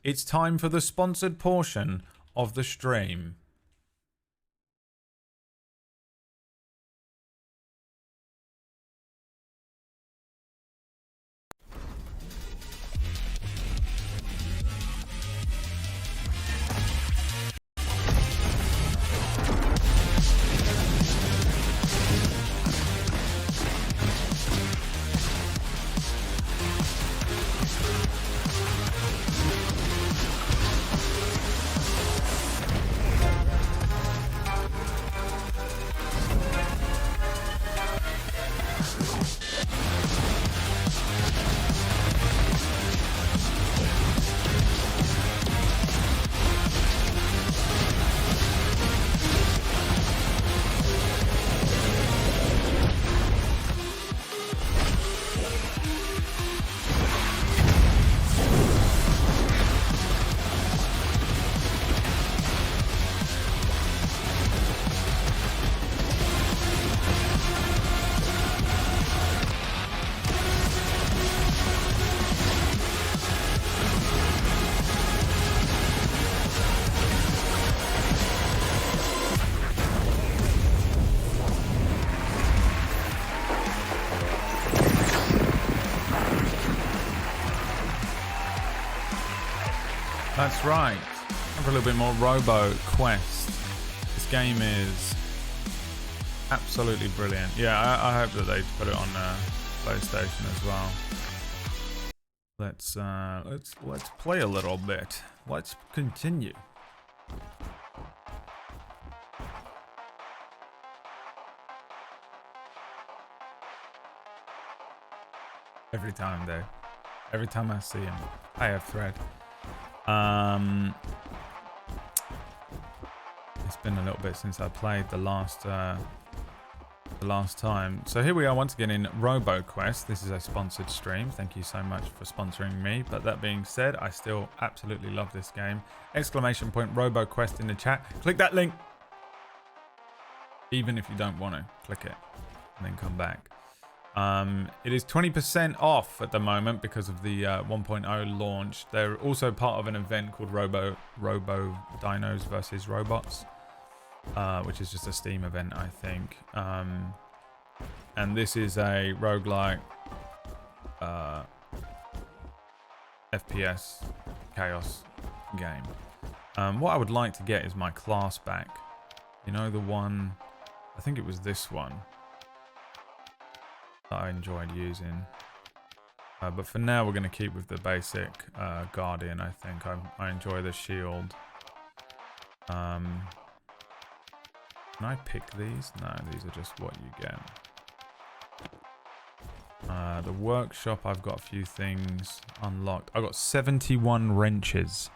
it's time for the sponsored portion of the stream. That's right. Have a little bit more Roboquest. This game is absolutely brilliant. Yeah, I hope that they put it on PlayStation as well. Let's play a little bit. Let's continue. Every time though. Every time I see him, I have thread. It's been a little bit since I played the last time. So here we are once again in Roboquest. This is a sponsored stream. Thank you so much for sponsoring me. But that being said, I still absolutely love this game. Exclamation point Roboquest in the chat. Click that link. Even if you don't want to, click it and then come back. It is 20% off at the moment because of the 1.0 launch. They're also part of an event called Robo Dinos versus Robots, which is just a Steam event, I think. And this is a roguelike FPS chaos game. What I would like to get is my class back. You know, the one, I think it was this one I enjoyed using, but for now we're going to keep with the basic Guardian. I think I enjoy the shield. Can I pick these? No, these are just what you get. The workshop, I've got a few things unlocked. I've got 71 wrenches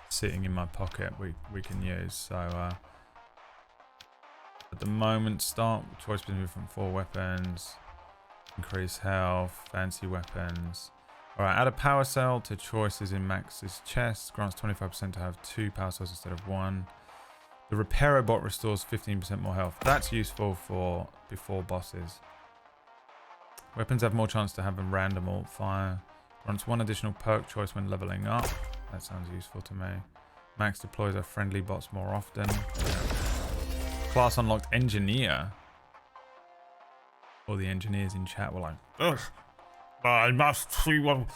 sitting in my pocket we can use. So at the moment, start choice between from 4 weapons. Increase health, fancy weapons. Alright, add a power cell to choices in Max's chest. Grants 25% to have 2 power cells instead of 1. The repairer bot restores 15% more health. That's useful for before bosses. Weapons have more chance to have a random alt fire. Grants 1 additional perk choice when leveling up. That sounds useful to me. Max deploys our friendly bots more often. Class unlocked engineer. All the engineers in chat were like, ugh, I must see what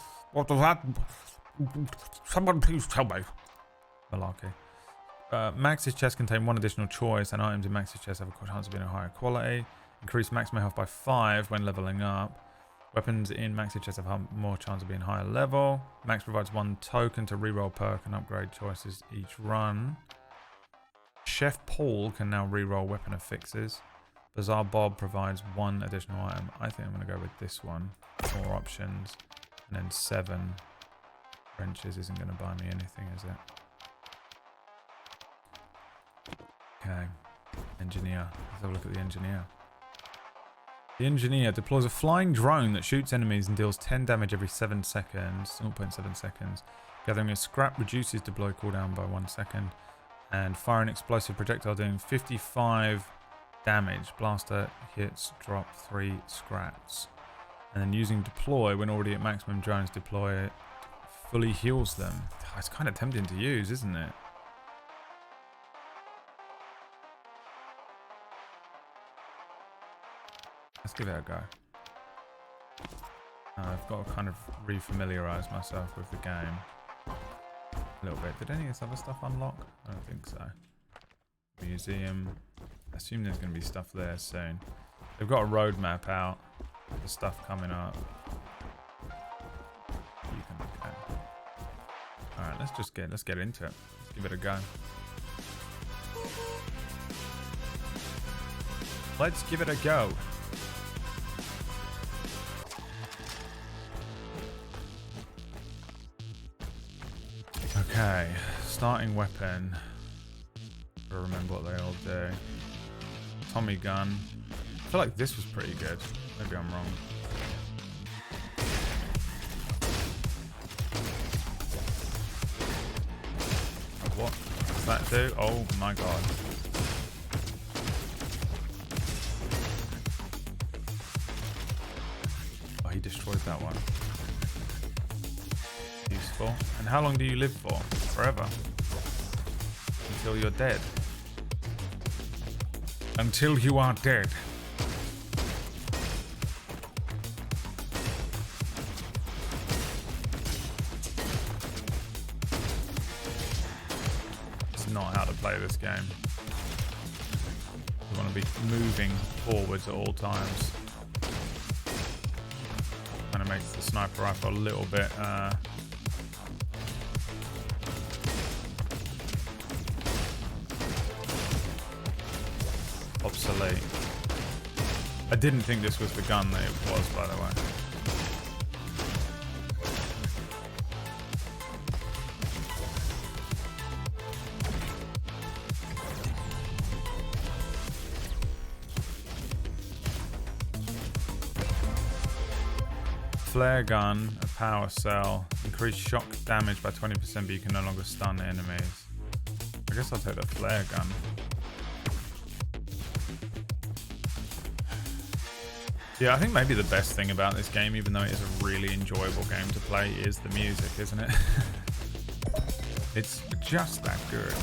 has happened. Someone please tell me. Malarkey. Max's chest contain 1 additional choice, and items in Max's chest have a chance of being a higher quality. Increase maximum health by 5 when leveling up. Weapons in Max's chest have more chance of being higher level. Max provides 1 token to reroll perk and upgrade choices each run. Chef Paul can now reroll weapon affixes. Bizarre Bob provides 1 additional item. I think I'm going to go with this one. More options. And then 7 wrenches isn't going to buy me anything, is it? Okay. Engineer. Let's have a look at the engineer. The engineer deploys a flying drone that shoots enemies and deals 10 damage every 7 seconds. 0.7 seconds. Gathering a scrap reduces deploy cooldown by 1 second. And firing explosive projectile doing 55 damage. Blaster hits drop 3 scraps. And then using deploy when already at maximum drones, deploy fully heals them. It's kind of tempting to use, isn't it? Let's give it a go. I've got to kind of re-familiarize myself with the game a little bit. Did any of this other stuff unlock? I don't think so. Museum. I assume there's going to be stuff there soon. They've got a roadmap out. The stuff coming up. You can okay. All right, let's get into it. Let's give it a go. Let's give it a go. Okay, starting weapon. I remember what they all do. Tommy gun. I feel like this was pretty good. Maybe I'm wrong. What does that do? Oh my god. Oh, he destroyed that one. Useful. And how long do you live for? Forever. Until you're dead. Until you are dead. It's not how to play this game. You want to be moving forwards at all times. Kind of makes the sniper rifle a little bit obsolete. I didn't think this was the gun that it was, by the way. Flare gun, a power cell, increase shock damage by 20%, but you can no longer stun enemies. I guess I'll take the flare gun. Yeah, I think maybe the best thing about this game, even though it is a really enjoyable game to play, is the music, isn't it? It's just that good.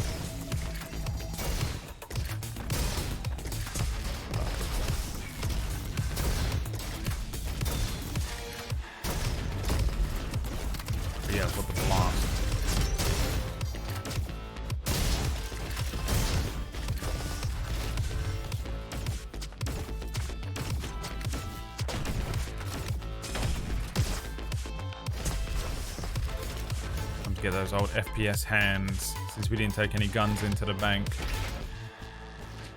But yeah, what the blast. Get those old FPS hands. Since we didn't take any guns into the bank,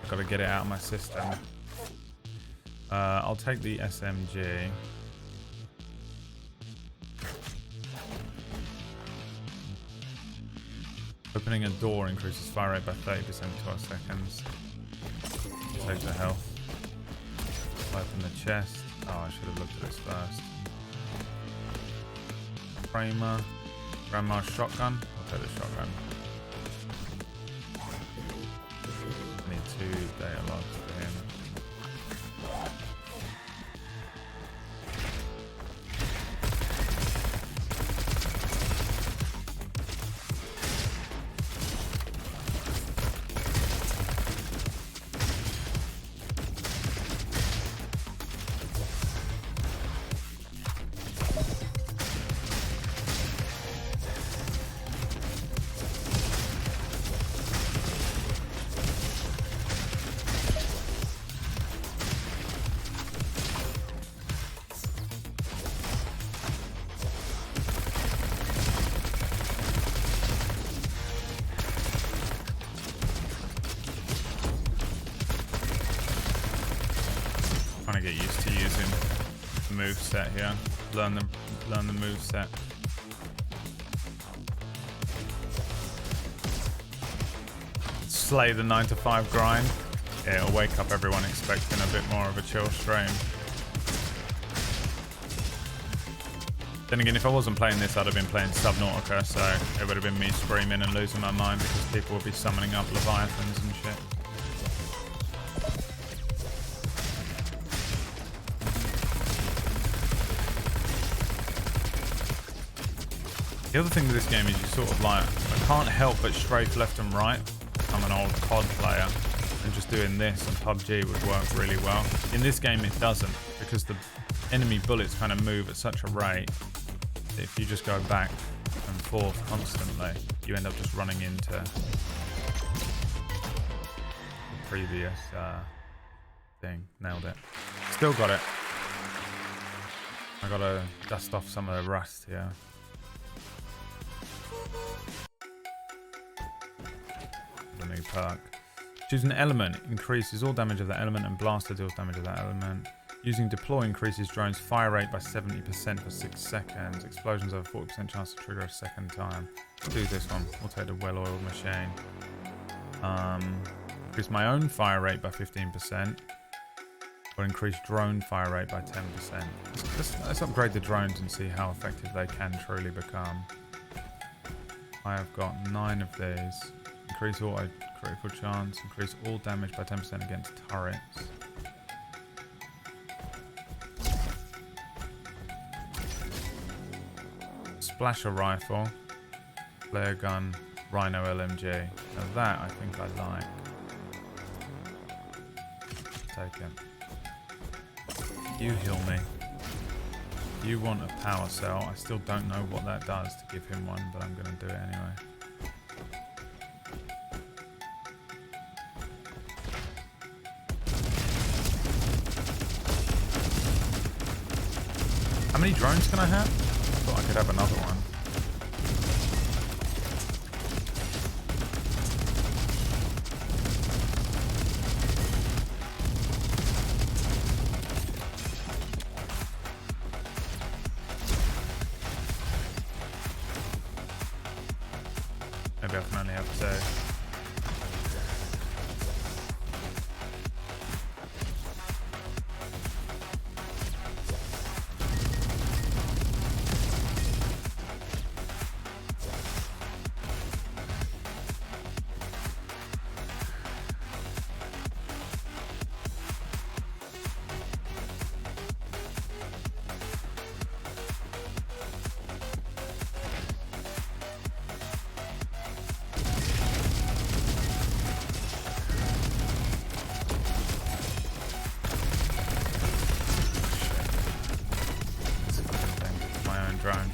I've got to get it out of my system. I'll take the SMG. Opening a door increases fire rate by 30% in 12 seconds. Take the health. Open the chest. Oh, I should have looked at this first. Kramer. Grandma's shotgun. I'll take the shotgun. I need 2 data logs for him. Trying to get used to using the move set here. Learn the move set. Slay the 9 to 5 grind. Yeah, it'll wake up everyone expecting a bit more of a chill stream. Then again, if I wasn't playing this, I'd have been playing Subnautica, so it would have been me screaming and losing my mind because people would be summoning up Leviathans and shit. The other thing with this game is you sort of like, I can't help but strafe left and right. I'm an old COD player, and just doing this on PUBG would work really well. In this game it doesn't, because the enemy bullets kind of move at such a rate that if you just go back and forth constantly, you end up just running into the previous thing. Nailed it. Still got it. I gotta dust off some of the rust here. The new perk. Choose an element. Increases all damage of that element, and blaster deals damage of that element. Using deploy increases drone's fire rate by 70% for 6 seconds. Explosions have a 40% chance to trigger a second time. Let's do this one. We'll take the well-oiled machine. Increase my own fire rate by 15%. Or increase drone fire rate by 10%. Let's upgrade the drones and see how effective they can truly become. I have got 9 of these. Increase auto critical chance. Increase all damage by 10% against turrets. Splasher rifle. Flare gun. Rhino LMG. Now that I think I like. Take it. You heal me. You want a power cell. I still don't know what that does to give him one, but I'm going to do it anyway. How many drones can I have? I thought I could have another one. Maybe I can only have 2. Drone.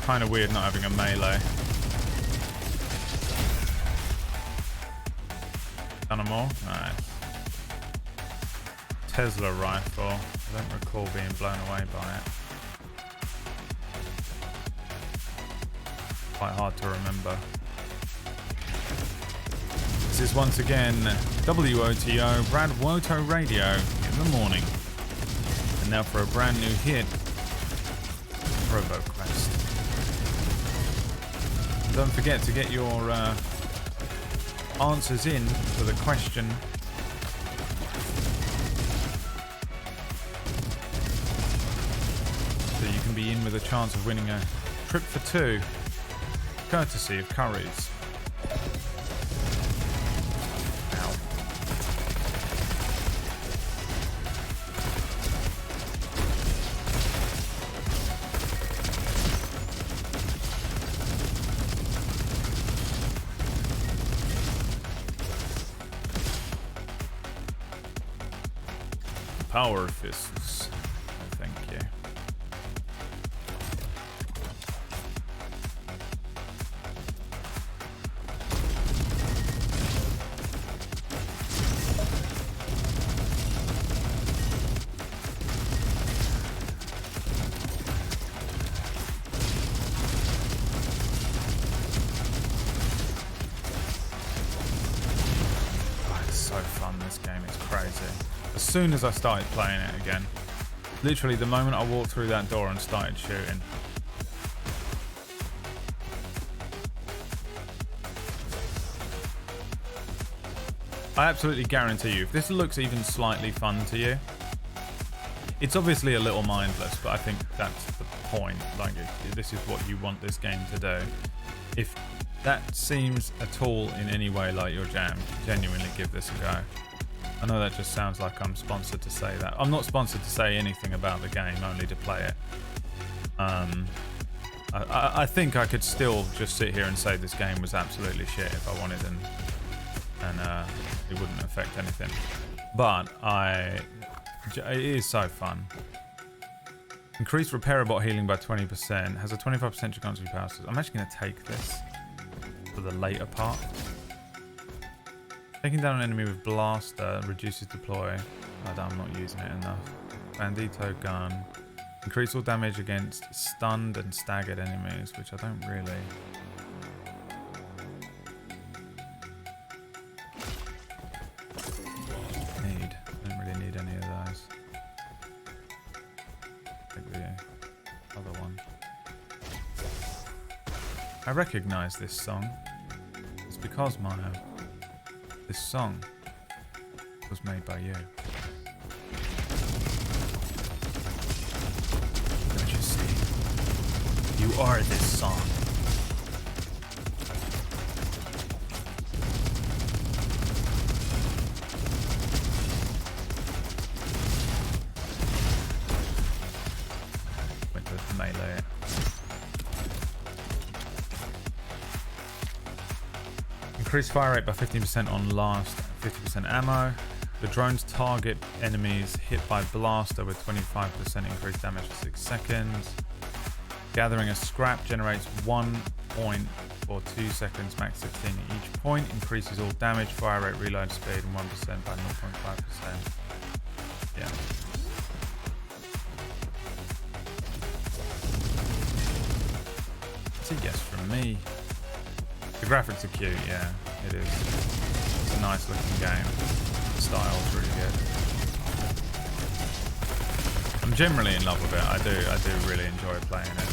Kind of weird not having a melee. Done them all? Nice. Tesla rifle. I don't recall being blown away by it. Quite hard to remember. This is once again WOTO, Brad Woto Radio in the morning. And now for a brand new hit, Roboquest. Don't forget to get your answers in to the question. So you can be in with a chance of winning a trip for 2, courtesy of Curry's. Power fists. Thank you. Oh, it's so fun, this game. It's crazy. As soon as I started playing it again, literally the moment I walked through that door and started shooting, I absolutely guarantee you, if this looks even slightly fun to you, it's obviously a little mindless, but I think that's the point. Like, this is what you want this game to do. If that seems at all in any way like your jam, genuinely give this a go. I know that just sounds like I'm sponsored to say that. I'm not sponsored to say anything about the game, only to play it. I think I could still just sit here and say this game was absolutely shit if I wanted, and it wouldn't affect anything. But it is so fun. Increased repair bot healing by 20%. Has a 25% chance to be power. I'm actually going to take this for the later part. Taking down an enemy with blaster reduces deploy. I'm not using it enough. Bandito gun. Increase all damage against stunned and staggered enemies, which I don't really. Don't really need any of those. Take the other one. I recognise this song. It's because this song was made by you. Don't you see? You are this song. Went to melee it. Increase fire rate by 15% on last 50% ammo. The drones target enemies hit by blaster with 25% increased damage for 6 seconds. Gathering a scrap generates 1 point for 2 seconds, max 15 at each point. Increases all damage, fire rate, reload speed, and 1% by 0.5%. Yeah. It's a yes from me. The graphics are cute, yeah, it is. It's a nice looking game. The style's really good. I'm generally in love with it. I do really enjoy playing it.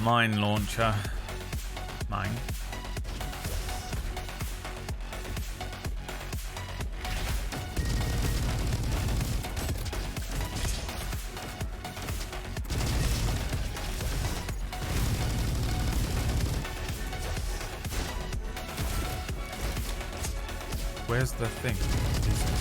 Mine launcher. Mine. Where's the thing? Jesus.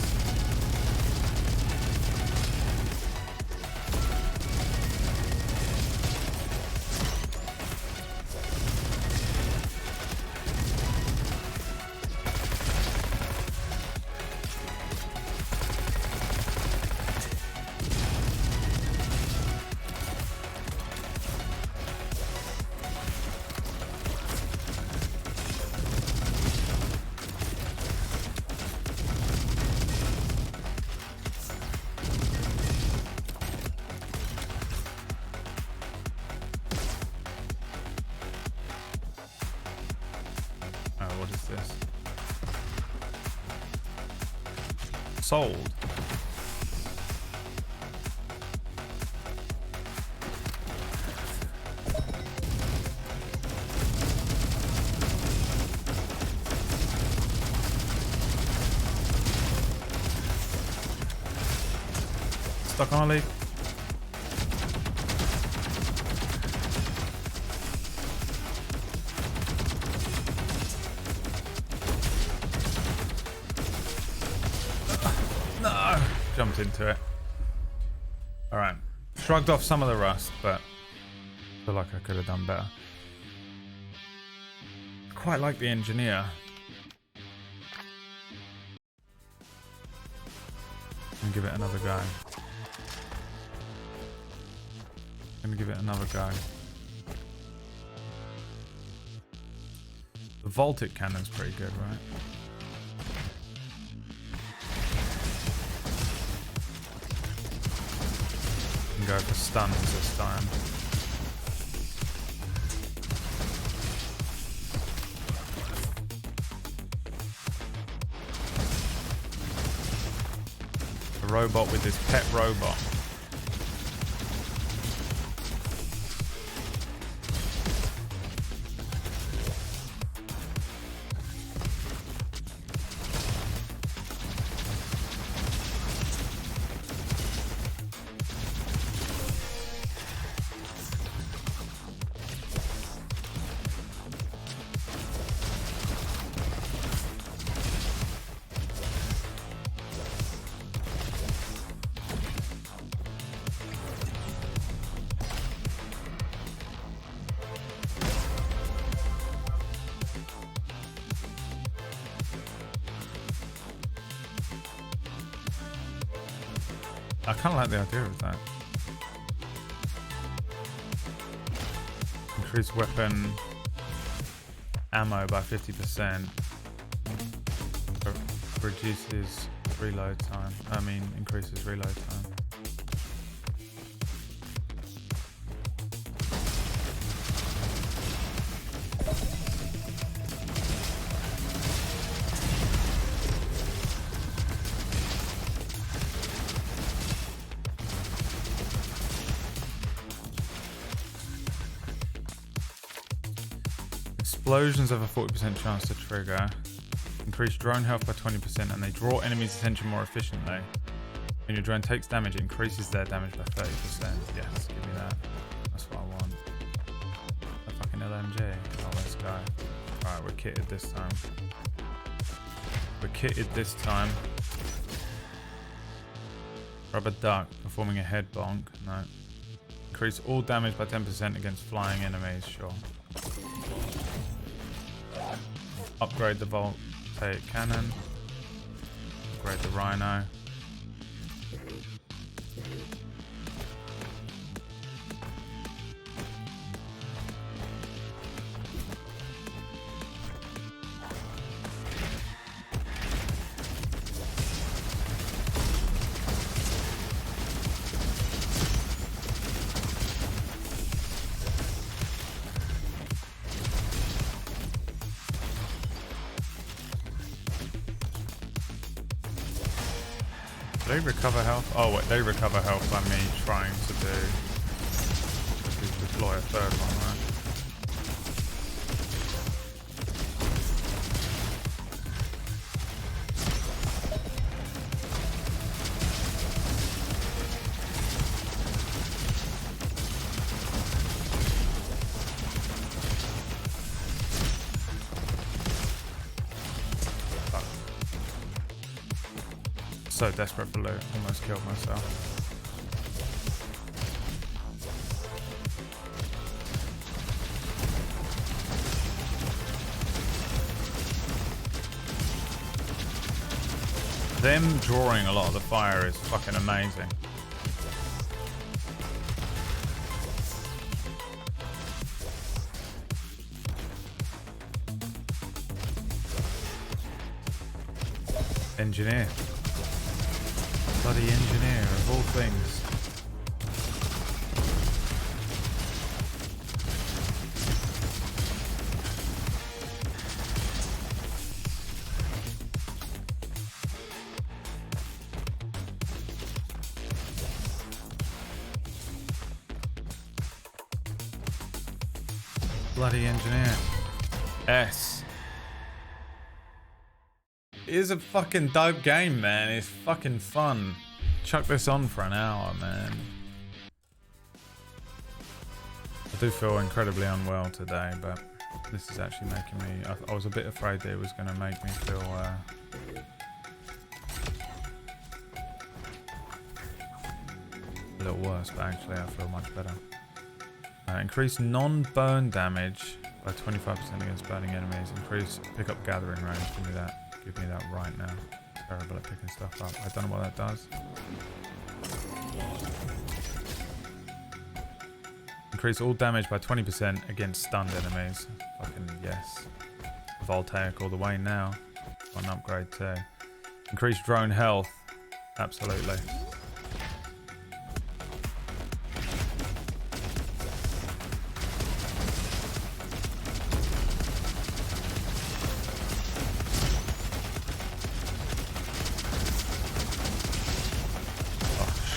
What is this? Sold. Stuck on a leaf. No! Jumped into it. Alright. Shrugged off some of the rust, but I feel like I could have done better. I quite like the engineer. gonna give it another go. Gonna give it another go. The Voltic cannon's pretty good, right? Can go for stuns this time. The robot with his pet robot. I kind of like the idea of that. Increase weapon ammo by 50%. Reduces reload time. I mean, increases reload time. Explosions have a 40% chance to trigger. Increase drone health by 20% and they draw enemies' attention more efficiently. When your drone takes damage, it increases their damage by 30%. Yes, give me that. That's what I want. A fucking LMG. Oh, let's go. Alright, we're kitted this time. We're kitted this time. Rubber duck, performing a head bonk. No. Increase all damage by 10% against flying enemies. Sure. Upgrade the Voltic cannon. Upgrade the Rhino. They recover health? Oh wait, they recover health by me trying to deploy a third one, right? So desperate for loot, almost killed myself. Them drawing a lot of the fire is fucking amazing. Engineer. Bloody engineer of all things. Bloody engineer. S. It is a fucking dope game, man. It's fucking fun. Chuck this on for an hour, man. I do feel incredibly unwell today, but this is actually making me... I was a bit afraid that it was going to make me feel... a little worse, but actually I feel much better. Increase non-burn damage by 25% against burning enemies. Increase pickup gathering range. Give me that. Give me that right now. Terrible at picking stuff up. I don't know what that does. Increase all damage by 20% against stunned enemies. Fucking yes. Voltaic all the way now. Got an upgrade too. Increase drone health. Absolutely.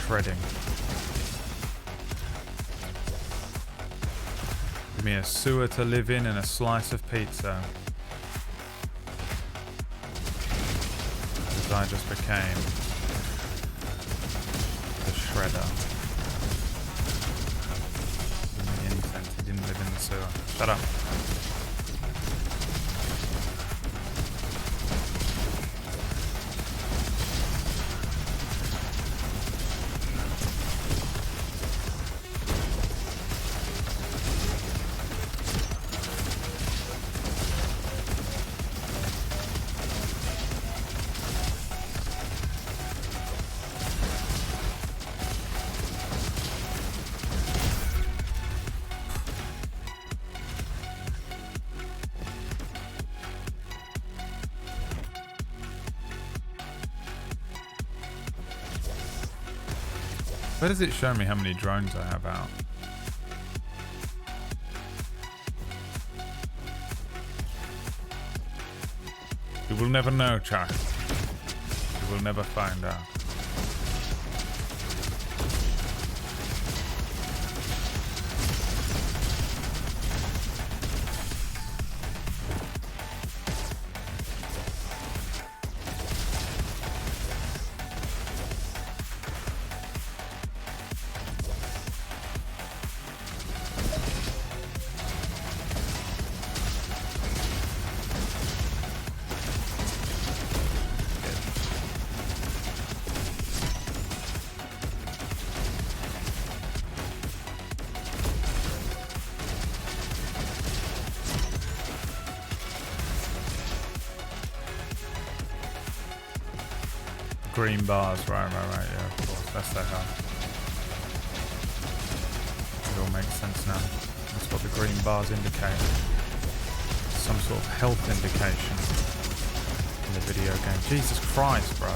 Shredding. Give me a sewer to live in and a slice of pizza. As I just became the shredder. In the incense, he didn't live in the sewer. Shut up. Where does it show me how many drones I have out? You will never know, child. You will never find out. Green bars, right, yeah, of course, that's their health. It all makes sense now. That's what the green bars indicate. Some sort of health indication in the video game. Jesus Christ, bro.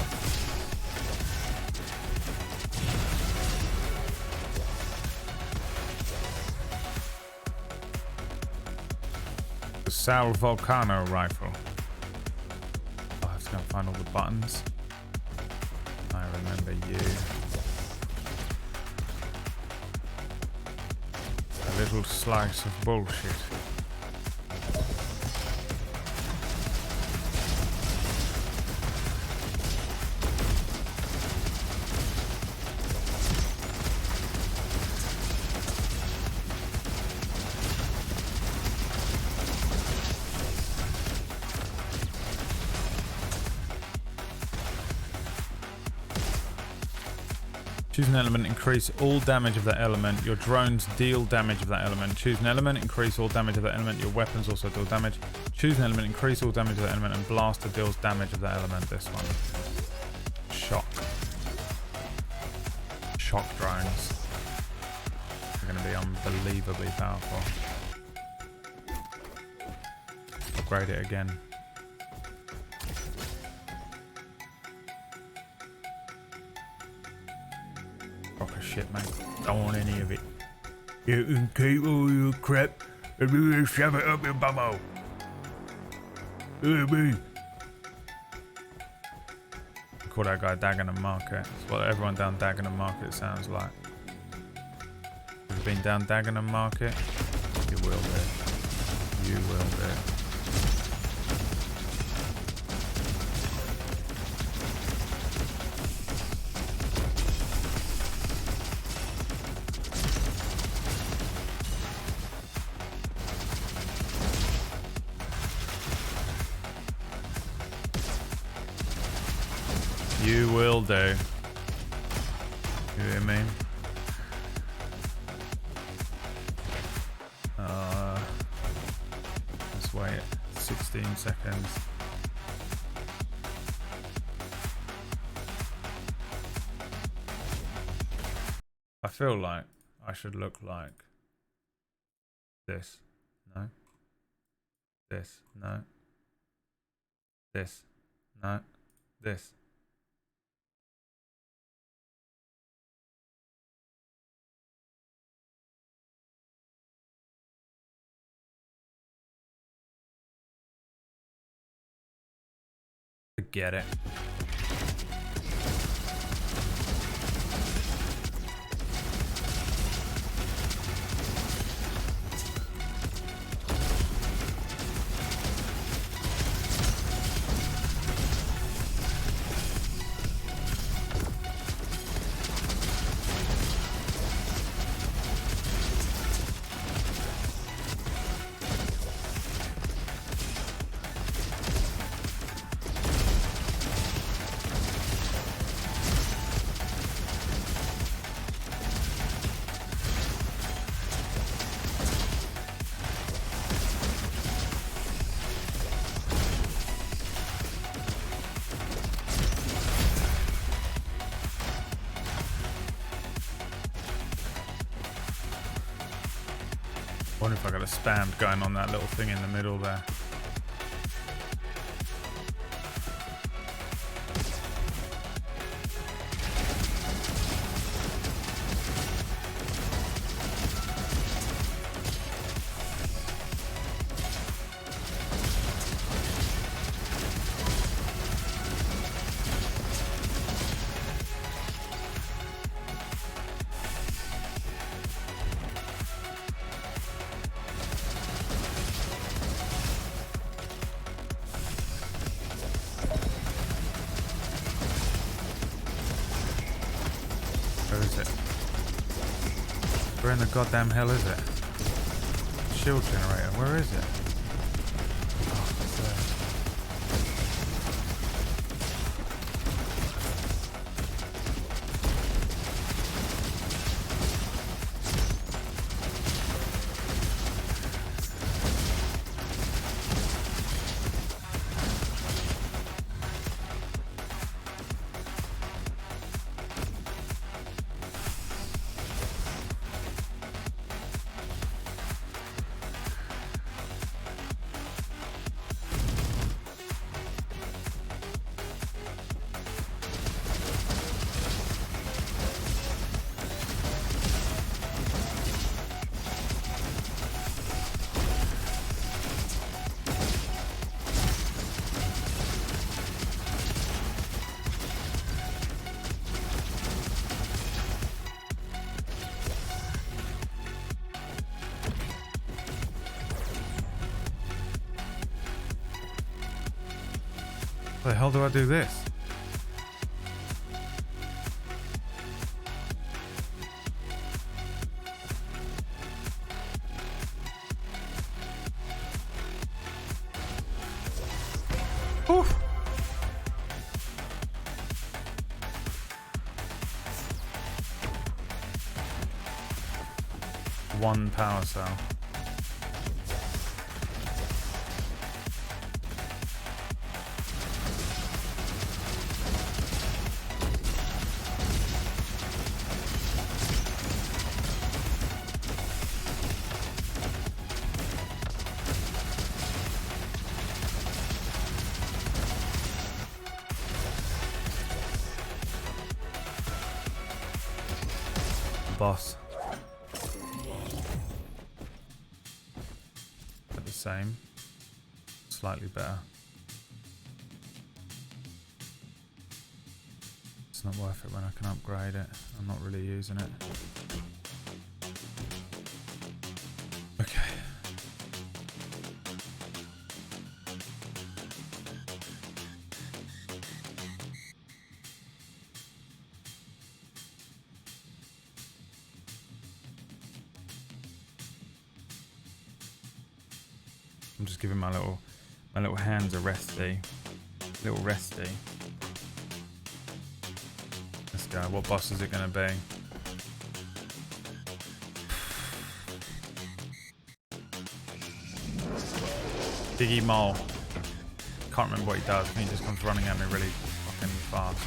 The Sal Volcano rifle. Oh, I have to go and find all the buttons. I remember you. A little slice of bullshit. Choose an element, increase all damage of that element. Your drones deal damage of that element. Choose an element, increase all damage of that element. Your weapons also deal damage. Choose an element, increase all damage of that element, and blaster deals damage of that element. This one. Shock. Shock drones. They're going to be unbelievably powerful. Upgrade it again. Proper shit, mate. Don't want any of it. You can keep all your crap and we will shove it up your bumhole. Call that guy Dagenham Market. It's what everyone down Dagenham Market sounds like. Have you been down Dagenham Market? You will be. You will be. You will do. You hear me? Let's wait 16 seconds. I feel like I should look like this. No. This. No. This. No. This. Forget it. I wonder if I got a spam going on that little thing in the middle there. Where is it? Where in the goddamn hell is it? Shield generator, where is it? Oh, it's there. How the hell do I do this? Oof. One power cell. Boss. At the same. Slightly better. It's not worth it when I can upgrade it. I'm not really using it. Okay. I'm just giving my little hands a resty. Little resty. Let's go. What boss is it going to be? Diggy Mole. Can't remember what he does. I think he just comes running at me really fucking fast.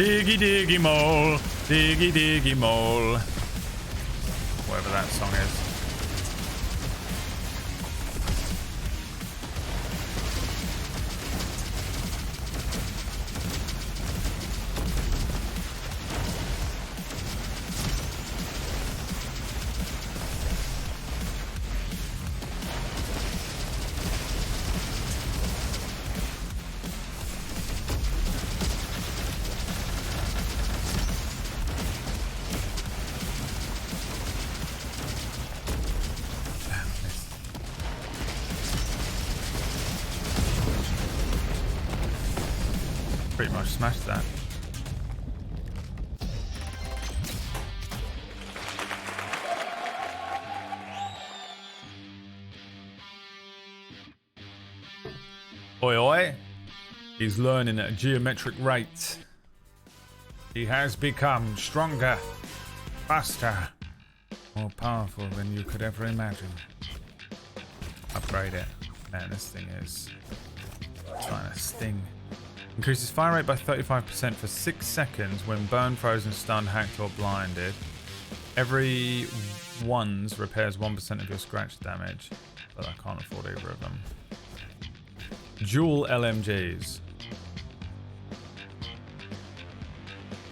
Diggy diggy mole, diggy diggy mole. Whatever that song is. Pretty much smashed that. Oi oi. He's learning at a geometric rate. He has become stronger, faster, more powerful than you could ever imagine. Upgrade it. Man, this thing is trying to sting. Increases fire rate by 35% for 6 seconds when burned, frozen, stunned, hacked, or blinded. Every ones repairs 1% of your scratch damage, but I can't afford either of them. Dual LMGs.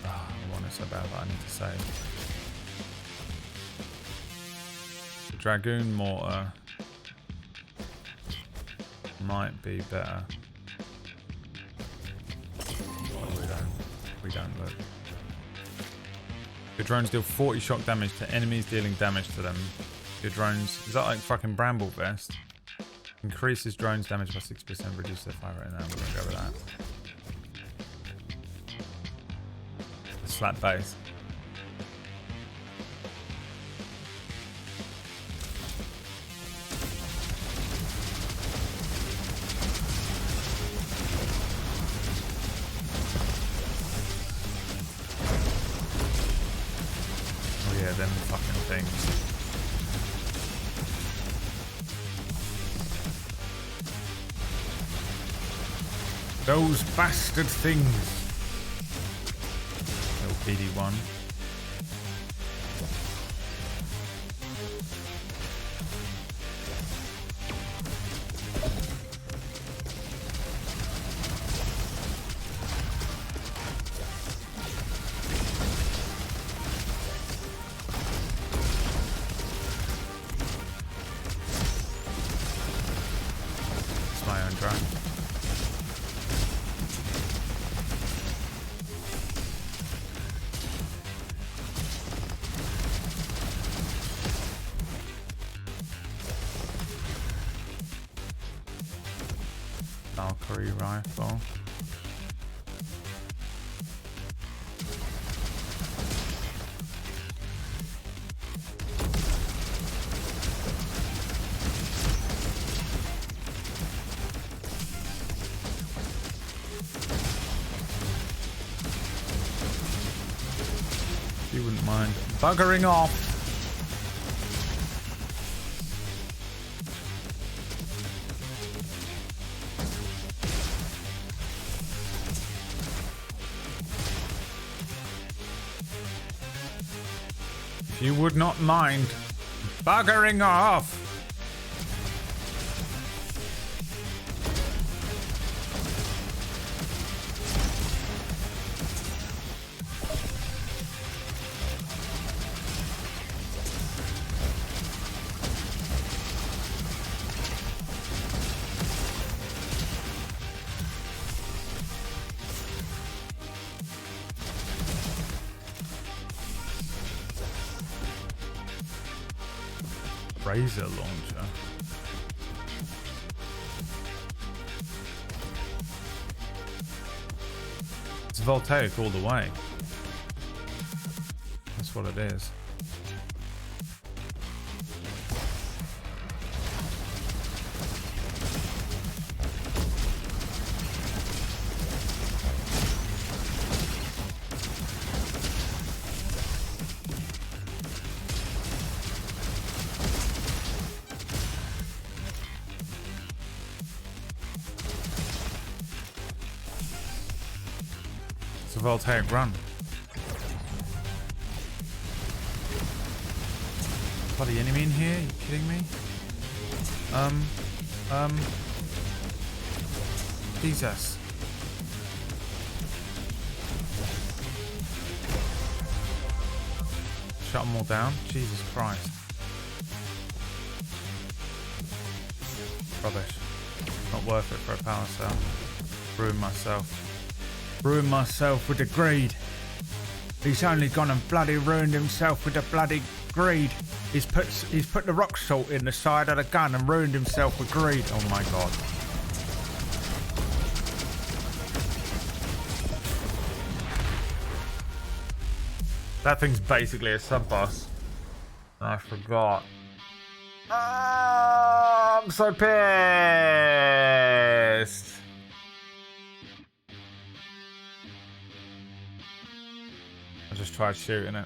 I want it so bad that I need to save. The Dragoon Mortar might be better. We don't look. Your drones deal 40 shock damage to enemies dealing damage to them. Your drones... Is that like fucking Bramble Vest? Increases drones damage by 6%, reduce their fire rate. Now we're gonna go with that. Slap base. Them fucking things. Those bastard things. Little PD1. Valkyrie rifle. You wouldn't mind buggering off. If you would not mind buggering off. Razor launcher. It's voltaic all the way. That's what it is. a voltaic run. Bloody enemy in here? Are you kidding me? Jesus. Shut them all down. Jesus Christ. Rubbish. Not worth it for a power cell. Ruin myself. Ruin myself with the greed. He's only gone and bloody ruined himself with the bloody greed. He's put the rock salt in the side of the gun and ruined himself with greed. Oh my god. That thing's basically a sub-boss. I forgot. Oh, I'm so pissed. I just tried shooting it.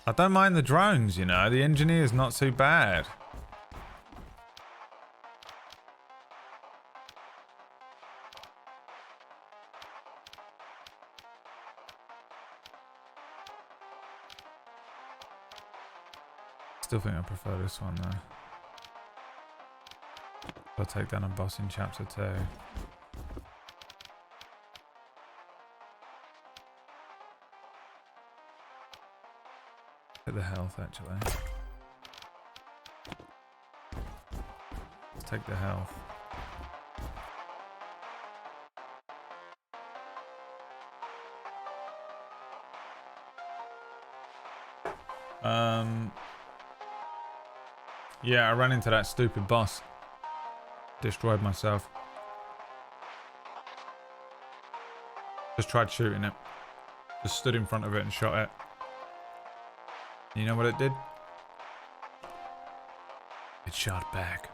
I don't mind the drones, you know. The engineer's not too bad. Still think I prefer this one though. I'll take down a boss in chapter 2. Take the health actually. Let's take the health. Yeah, I ran into that stupid boss. Destroyed myself. Just tried shooting it. Just stood in front of it and shot it. You know what it did? It shot back.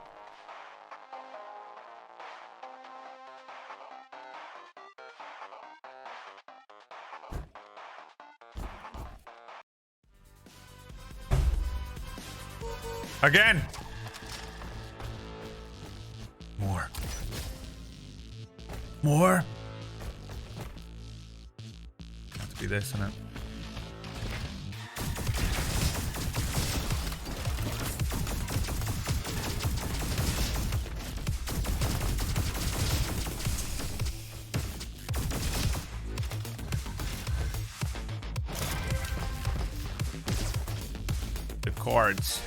Again! More. More? Have to be this, innit? The chords.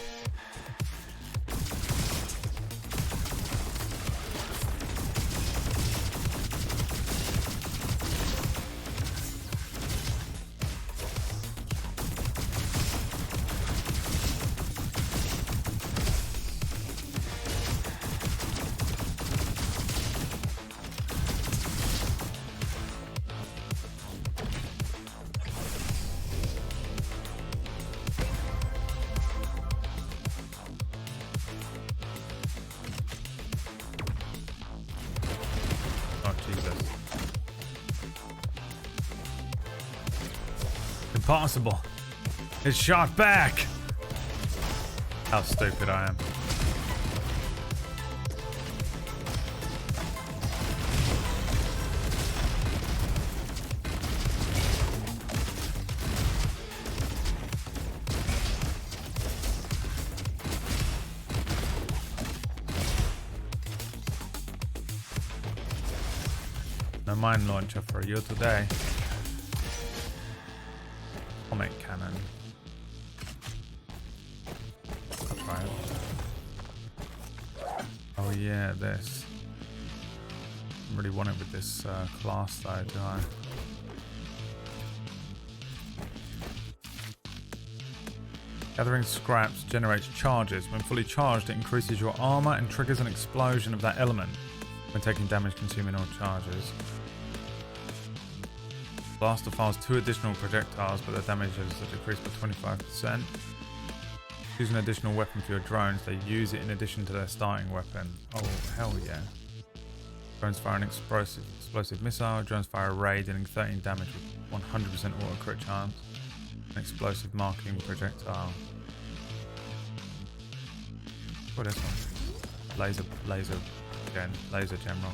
Impossible. It shot back. How stupid I am. No mine launcher for you today. Atomic cannon. I'll try it. Oh yeah, this. I really want it with this class though, do I? Gathering scraps generates charges. When fully charged, it increases your armor and triggers an explosion of that element when taking damage, consuming all charges. Blaster fires 2 additional projectiles, but their damage is decreased by 25%. Use an additional weapon for your drones. They use it in addition to their starting weapon. Oh, hell yeah. Drones fire an explosive missile. Drones fire a ray, dealing 13 damage with 100% auto crit chance. An explosive marking projectile. Oh, this one. Laser Again, laser general.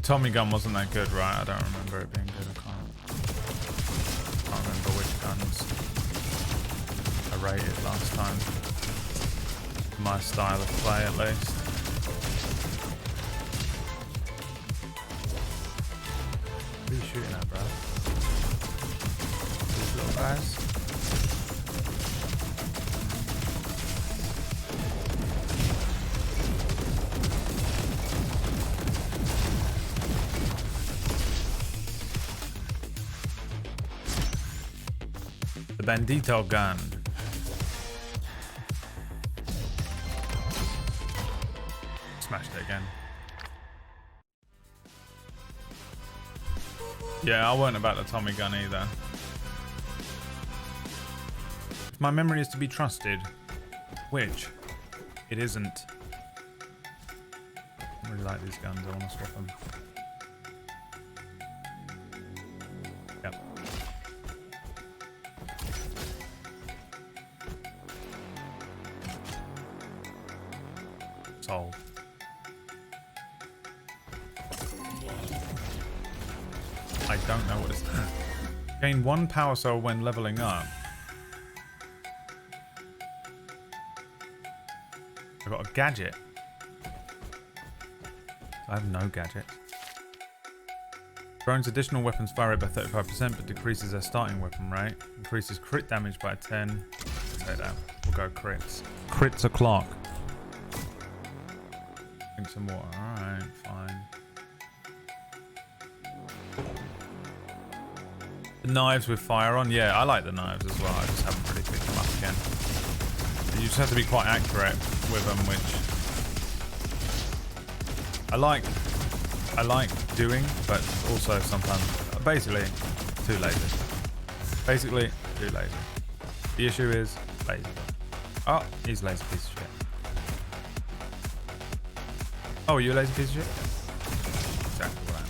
Tommy gun wasn't that good, right? I don't remember it being good. I can't remember which guns I rated last time. My style of play, at least. What are you shooting at, bro? These little guys? Bandito gun. Smashed it again. Yeah, I weren't about the Tommy gun either. If my memory is to be trusted, which it isn't. I really like these guns, I want to swap them. Yep. Sold. I don't know what it's. Gain 1 power cell when leveling up. I got a gadget. I have no gadget. Drones additional weapons fire rate by 35%, but decreases their starting weapon rate. Increases crit damage by 10. Say that. We'll go crits. Crits o'clock. Drink some water. Alright, fine. The knives with fire on. Yeah, I like the knives as well. I just haven't really picked them up again. You just have to be quite accurate with them, which I like doing, but also sometimes basically too lazy. Basically too lazy. The issue is lazy. Oh, he's a lazy piece of shit. Oh, are you a lazy piece of shit? Exactly what I am.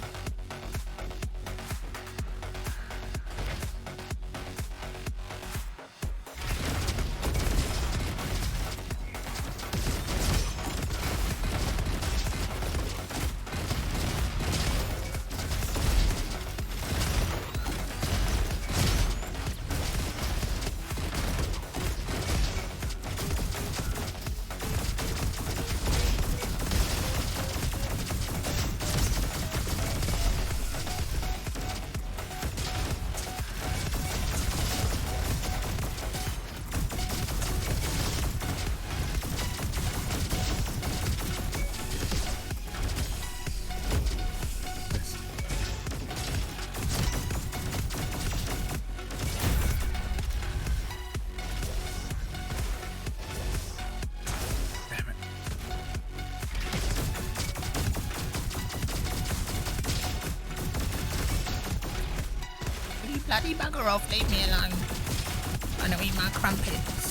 Bloody bugger off, leave me alone. I know eat my crumpets.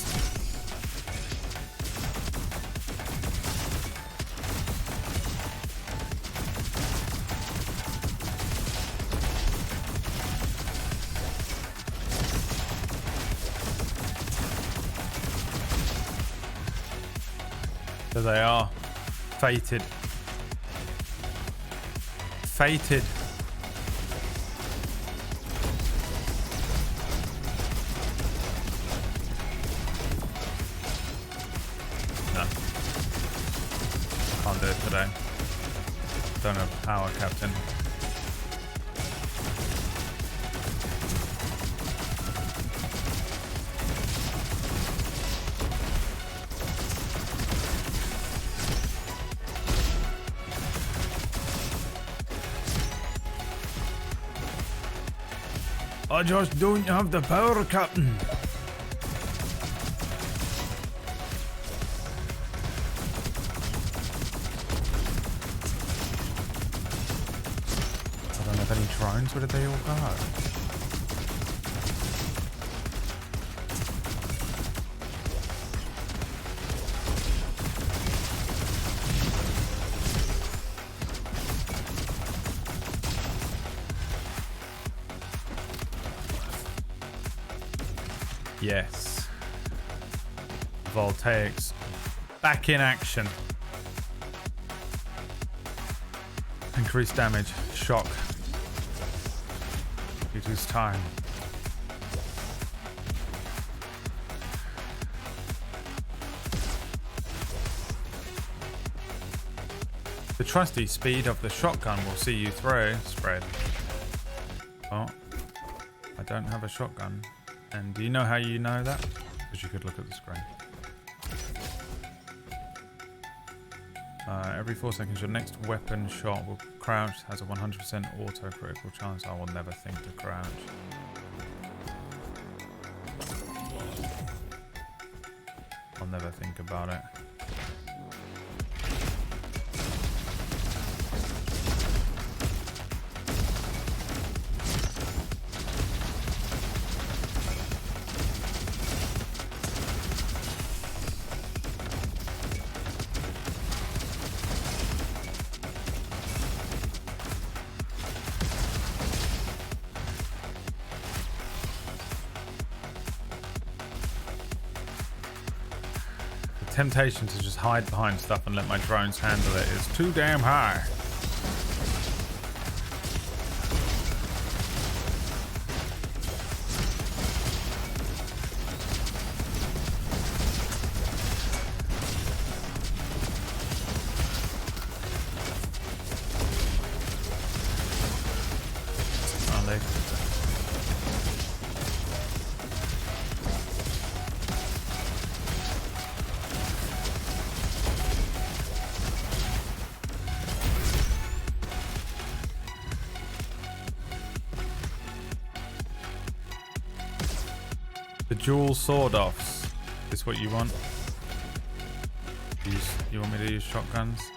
There they are. Fated. Fated. Can't do it today. Don't have power, Captain. I just don't have the power, Captain. I don't have any drones. Where did they all go? Yes. Voltaics back in action. Increased damage. Shock. It is time. The trusty speed of the shotgun will see you through. Spread. Oh. I don't have a shotgun. And do you know how you know that? Because you could look at the screen. Every 4 seconds, your next weapon shot will crouch. Has a 100% auto critical chance. I will never think to crouch. I'll never think about it. Temptation to just hide behind stuff and let my drones handle it is too damn high. Are they? The dual sword offs. Is this what you want? You want me to use shotguns?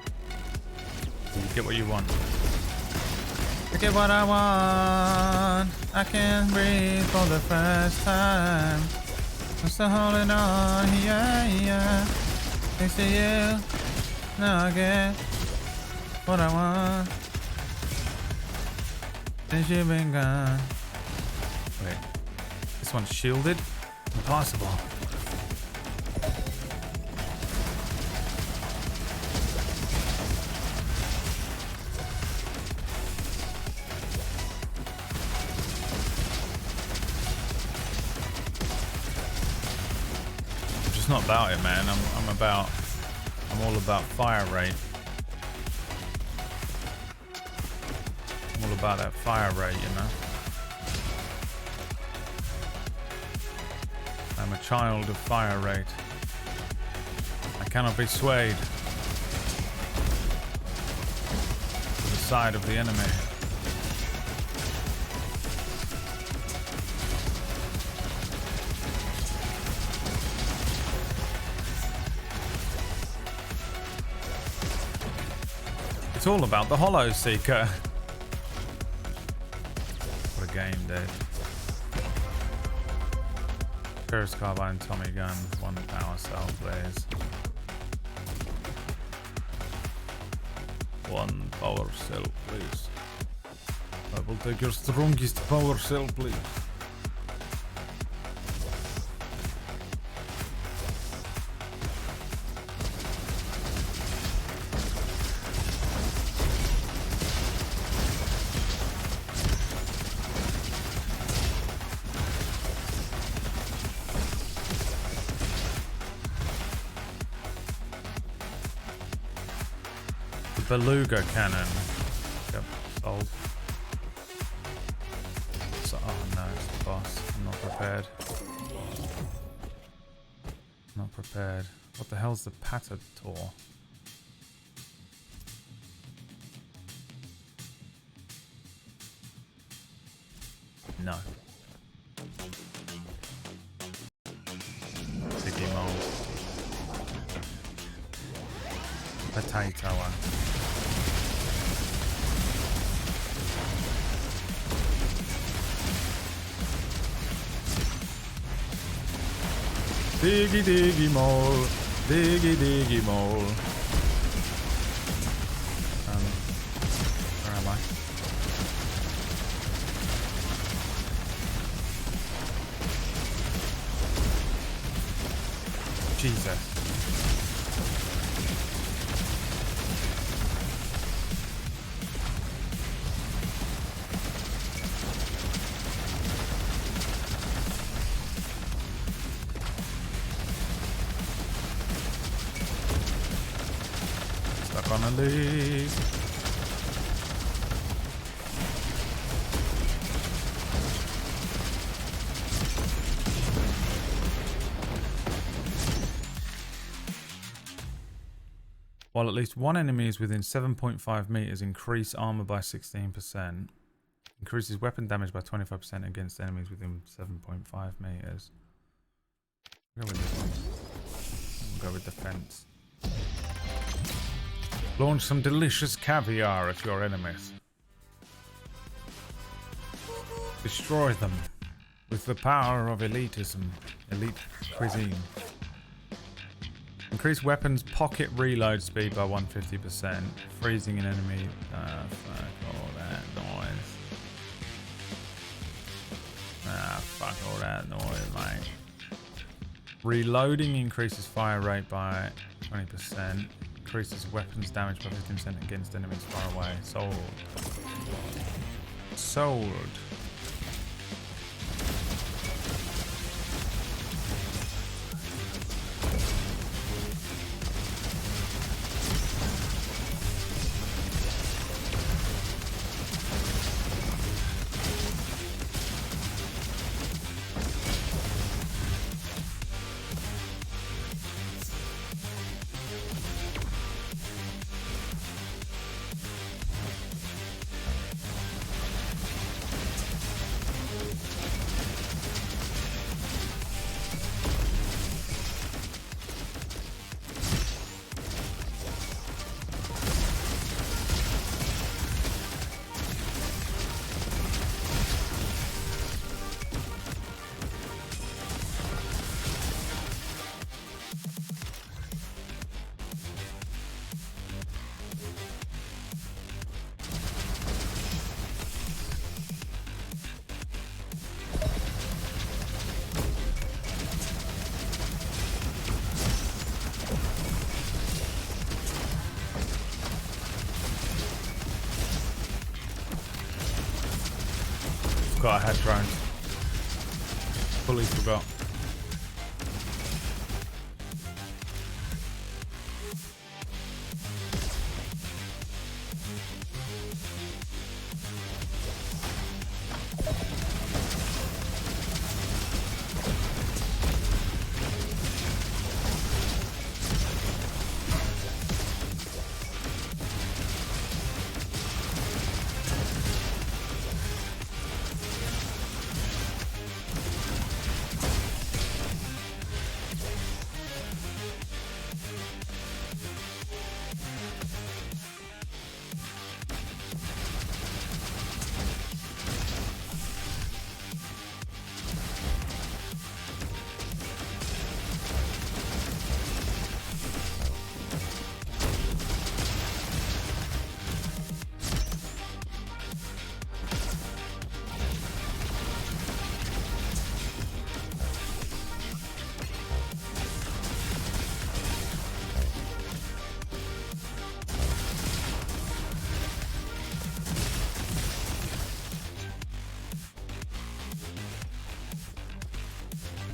You get what you want. I get what I want. I can breathe for the first time. I'm still holding on. Yeah, yeah. Thanks to you. Now I get what I want. Since you've been gone. Wait. This one's shielded? Impossible. I'm just not about it, man. I'm all about fire rate. I'm all about that fire rate, you know. I'm a child of fire rate. I cannot be swayed to the side of the enemy. It's all about the Hollow Seeker. What a game, dude. Ferrous carbine, Tommy gun, 1 power cell, please. 1 power cell, please. I will take your strongest power cell, please. Beluga cannon. Yep, sold. So, oh no, it's the boss. I'm not prepared. Not prepared. What the hell's the Patator? No. Potato one. Diggy diggy mole. Diggy diggy mole. Where am I? Jesus. Stuck on a leaf. While at least one enemy is within 7.5 meters, increase armor by 16%. Increases weapon damage by 25% against enemies within 7.5 meters. Go with this one. We'll go with defense. Launch some delicious caviar at your enemies. Destroy them with the power of elitism. Elite cuisine. Increase weapons pocket reload speed by 150%. Freezing an enemy. Fuck all that noise. Fuck all that noise, mate. Reloading increases fire rate by 20%. Increases weapons damage by 15% against enemies far away. Sold. Sold. Forgot I had drones. Fully forgot.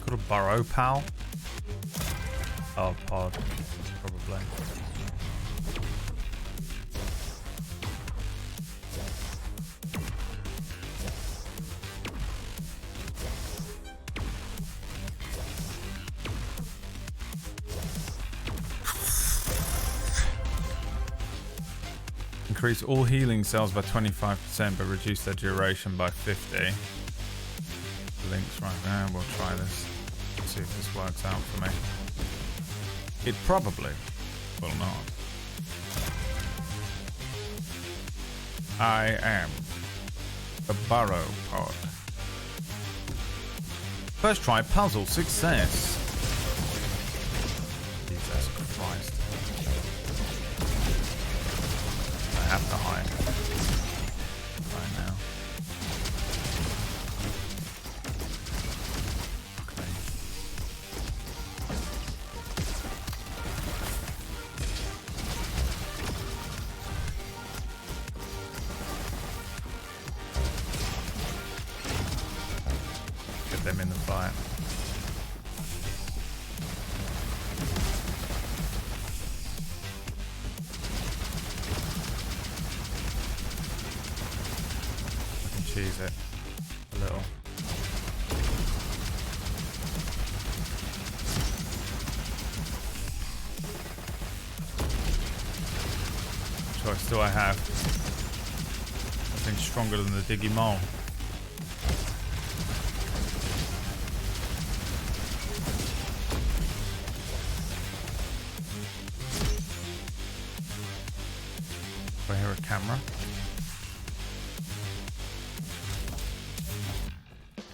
Got a burrow pal. Oh, pod. Probably. Increase all healing cells by 25%, but reduce their duration by 50. Links right there. We'll try this. See if this works out for me. It probably will not. I am the burrow pod. First try puzzle success. Jesus Christ. I have to hide. Right now. Get them in the fight. Cheese it a little. What choice do I have? Nothing stronger than the Diggy Mole. Do I hear a camera?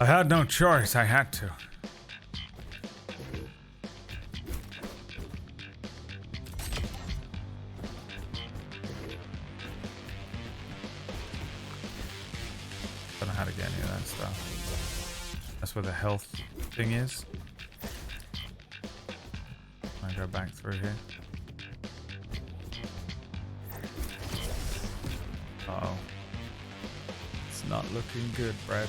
I had no choice, I had to. Don't know how to get any of that stuff. That's where the health thing is. I go back through here. Uh-oh. It's not looking good, Brad.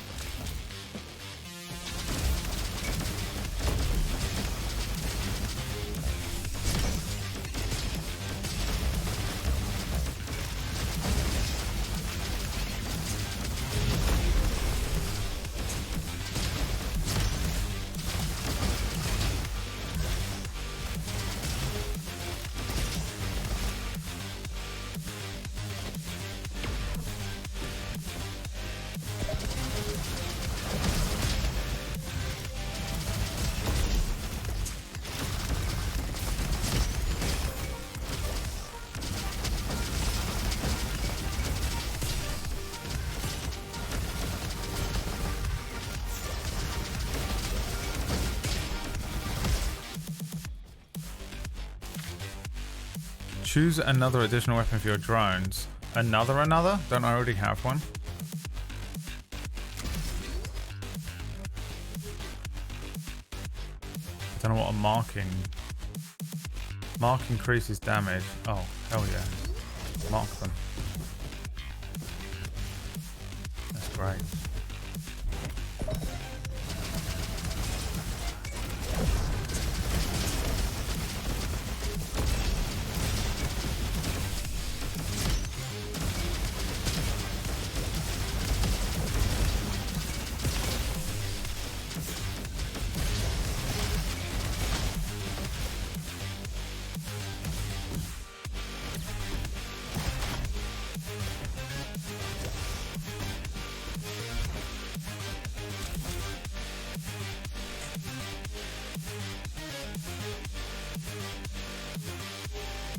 Choose another additional weapon for your drones. Another? Don't I already have one? I don't know what a marking... Mark increases damage. Oh, hell yeah. Mark them. That's great.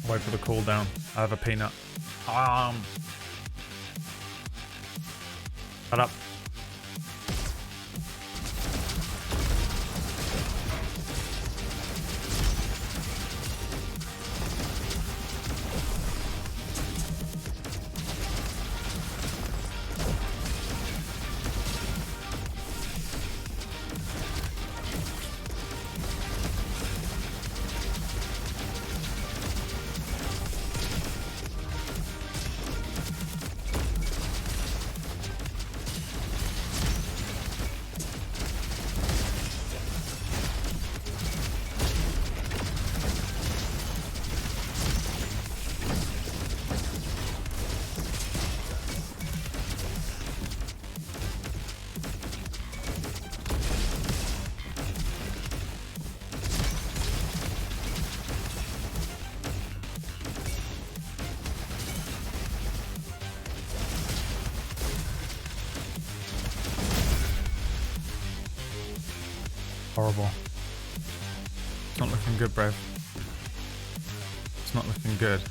Wait for the cooldown. I have a peanut. Shut up. Horrible. It's not looking good, bro. It's not looking good.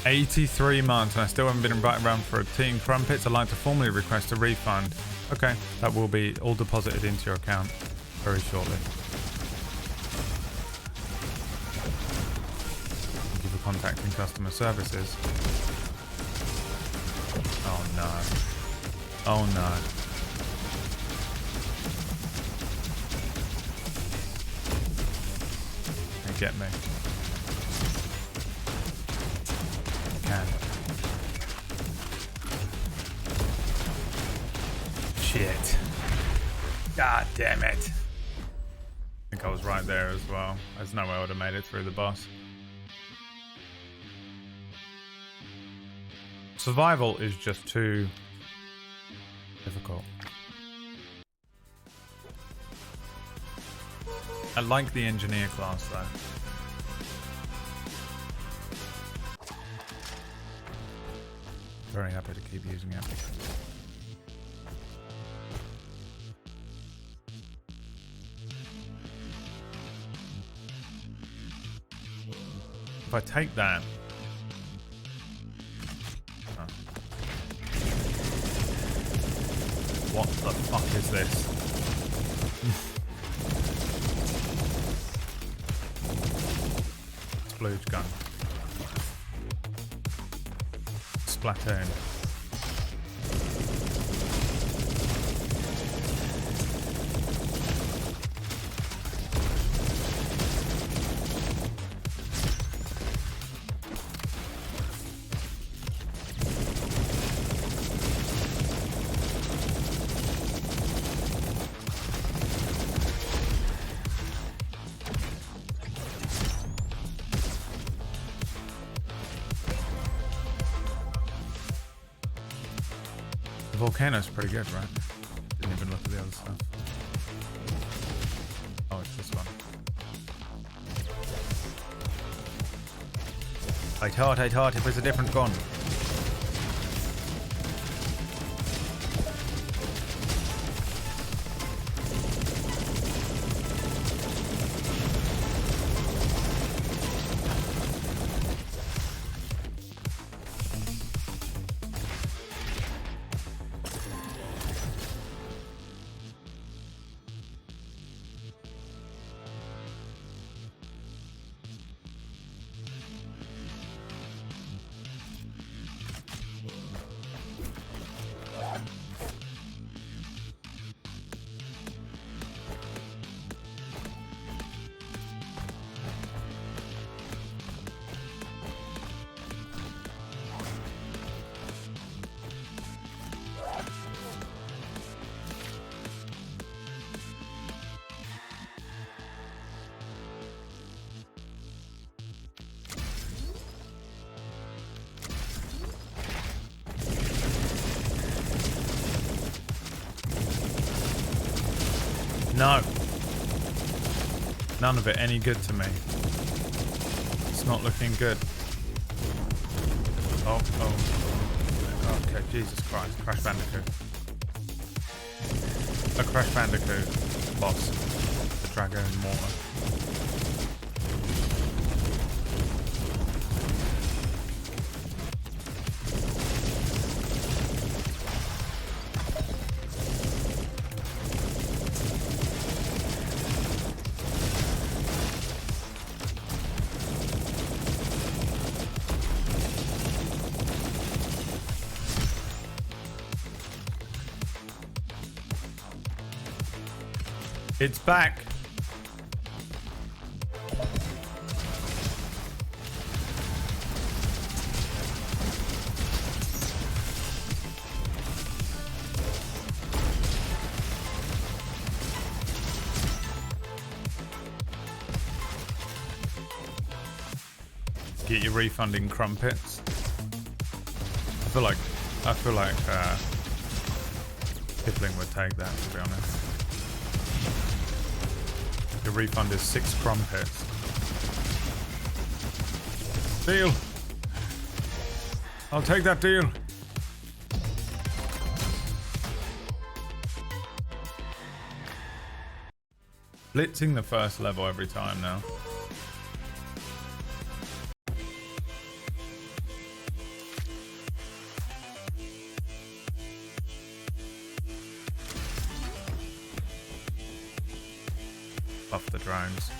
83 months and I still haven't been invited around for a tea and crumpets. I'd like to formally request a refund. Okay, that will be all deposited into your account very shortly. Thank you for contacting customer services. Oh no. Oh no. They get me. Can. Shit. God damn it. I think I was right there as well. There's no way I would have made it through the boss. Survival is just too difficult. I like the engineer class though. Very happy to keep using it. If I take that... Oh. What the fuck is this? Splooge gun. Splatoon. Volcano's pretty good, right? Didn't even look at the other stuff. Oh, it's this one. I thought it was a different gun. No. None of it any good to me. It's not looking good. Oh. Okay, Jesus Christ. Crash Bandicoot. A Crash Bandicoot boss. The Dragon Mortar. It's back. Get your refund in crumpets. I feel like Kipling would take that, to be honest. The refund is 6 crumpets. Deal. I'll take that deal. Blitzing the first level every time now. buff the drones.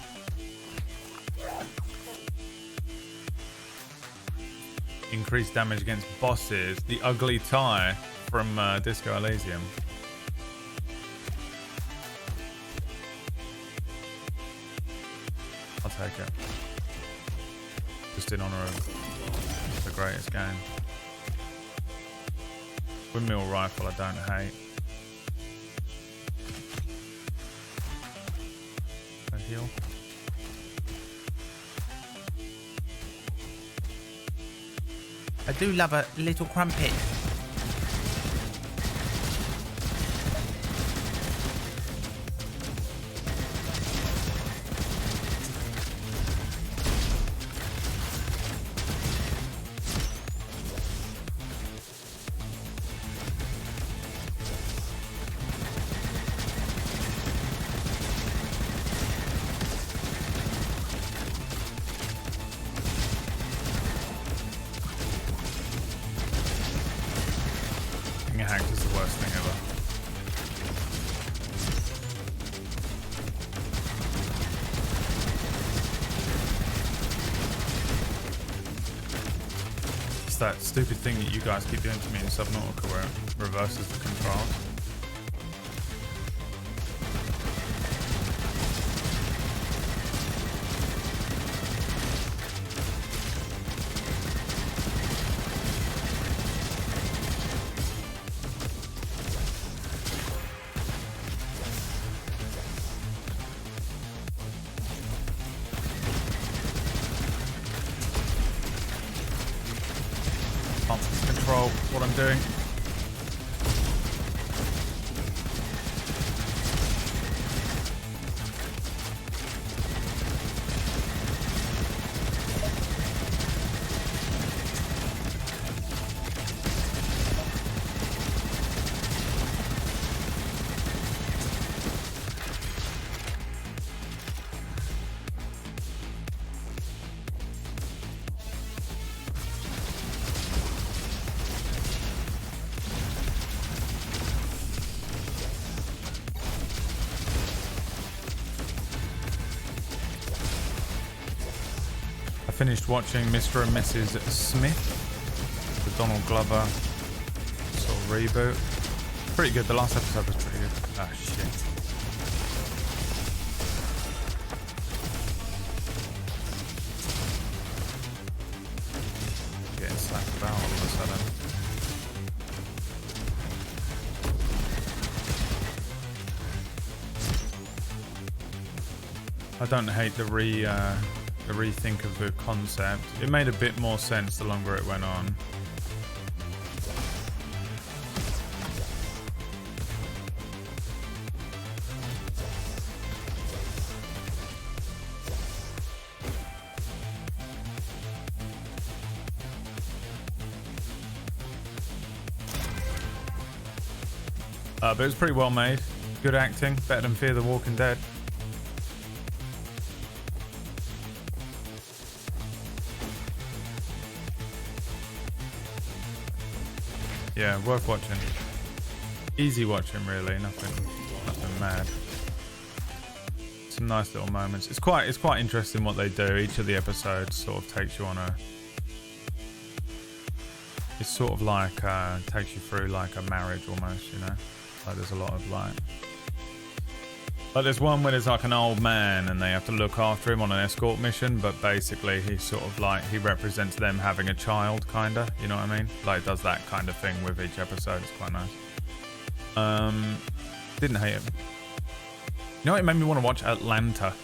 Increased damage against bosses. The ugly tie from Disco Elysium. I'll take it. Just in honor of the greatest game. Windmill rifle I don't hate. A heal. I do love a little crumpet. Hacked is the worst thing ever. It's that stupid thing that you guys keep doing to me in Subnautica where it reverses the controls. Can't control what I'm doing. Finished watching Mr. and Mrs. Smith, the Donald Glover sort of reboot. Pretty good. The last episode was pretty good. Ah, shit. Getting slapped about all of a sudden. I don't hate the rethink of the concept. It made a bit more sense the longer it went on. But it was pretty well made. Good acting, better than Fear the Walking Dead. Yeah, worth watching. Easy watching, really. Nothing mad. Some nice little moments. It's quite interesting what they do. Each of the episodes sort of takes you on a. It's sort of like takes you through like a marriage almost, you know. Like there's a lot of like there's one where there's like an old man and they have to look after him on an escort mission, but basically he's sort of like, he represents them having a child, kinda, you know what I mean? Like does that kind of thing with each episode. It's quite nice. Didn't hate it. You know what, it made me want to watch Atlanta.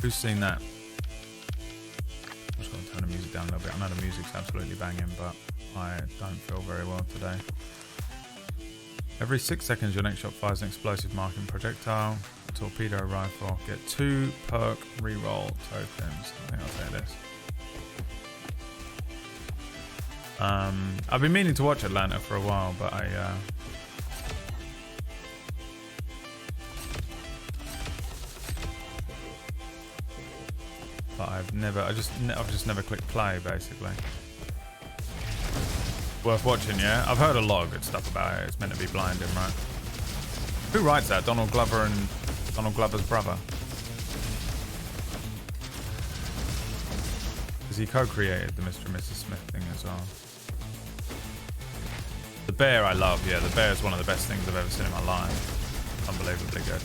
Who's seen that? I'm just going to turn the music down a little bit. I know the music's absolutely banging, but I don't feel very well today. Every 6 seconds, your next shot fires an explosive marking projectile. A torpedo rifle. Get 2 perk reroll tokens. I think I'll take this. I've been meaning to watch Atlanta for a while, but I've just never clicked play, basically. Worth watching, yeah? I've heard a lot of good stuff about it. It's meant to be blinding, right? Who writes that? Donald Glover and Donald Glover's brother? he co-created the Mr. and Mrs. Smith thing as well. The bear I love, yeah, the bear is one of the best things I've ever seen in my life. Unbelievably good.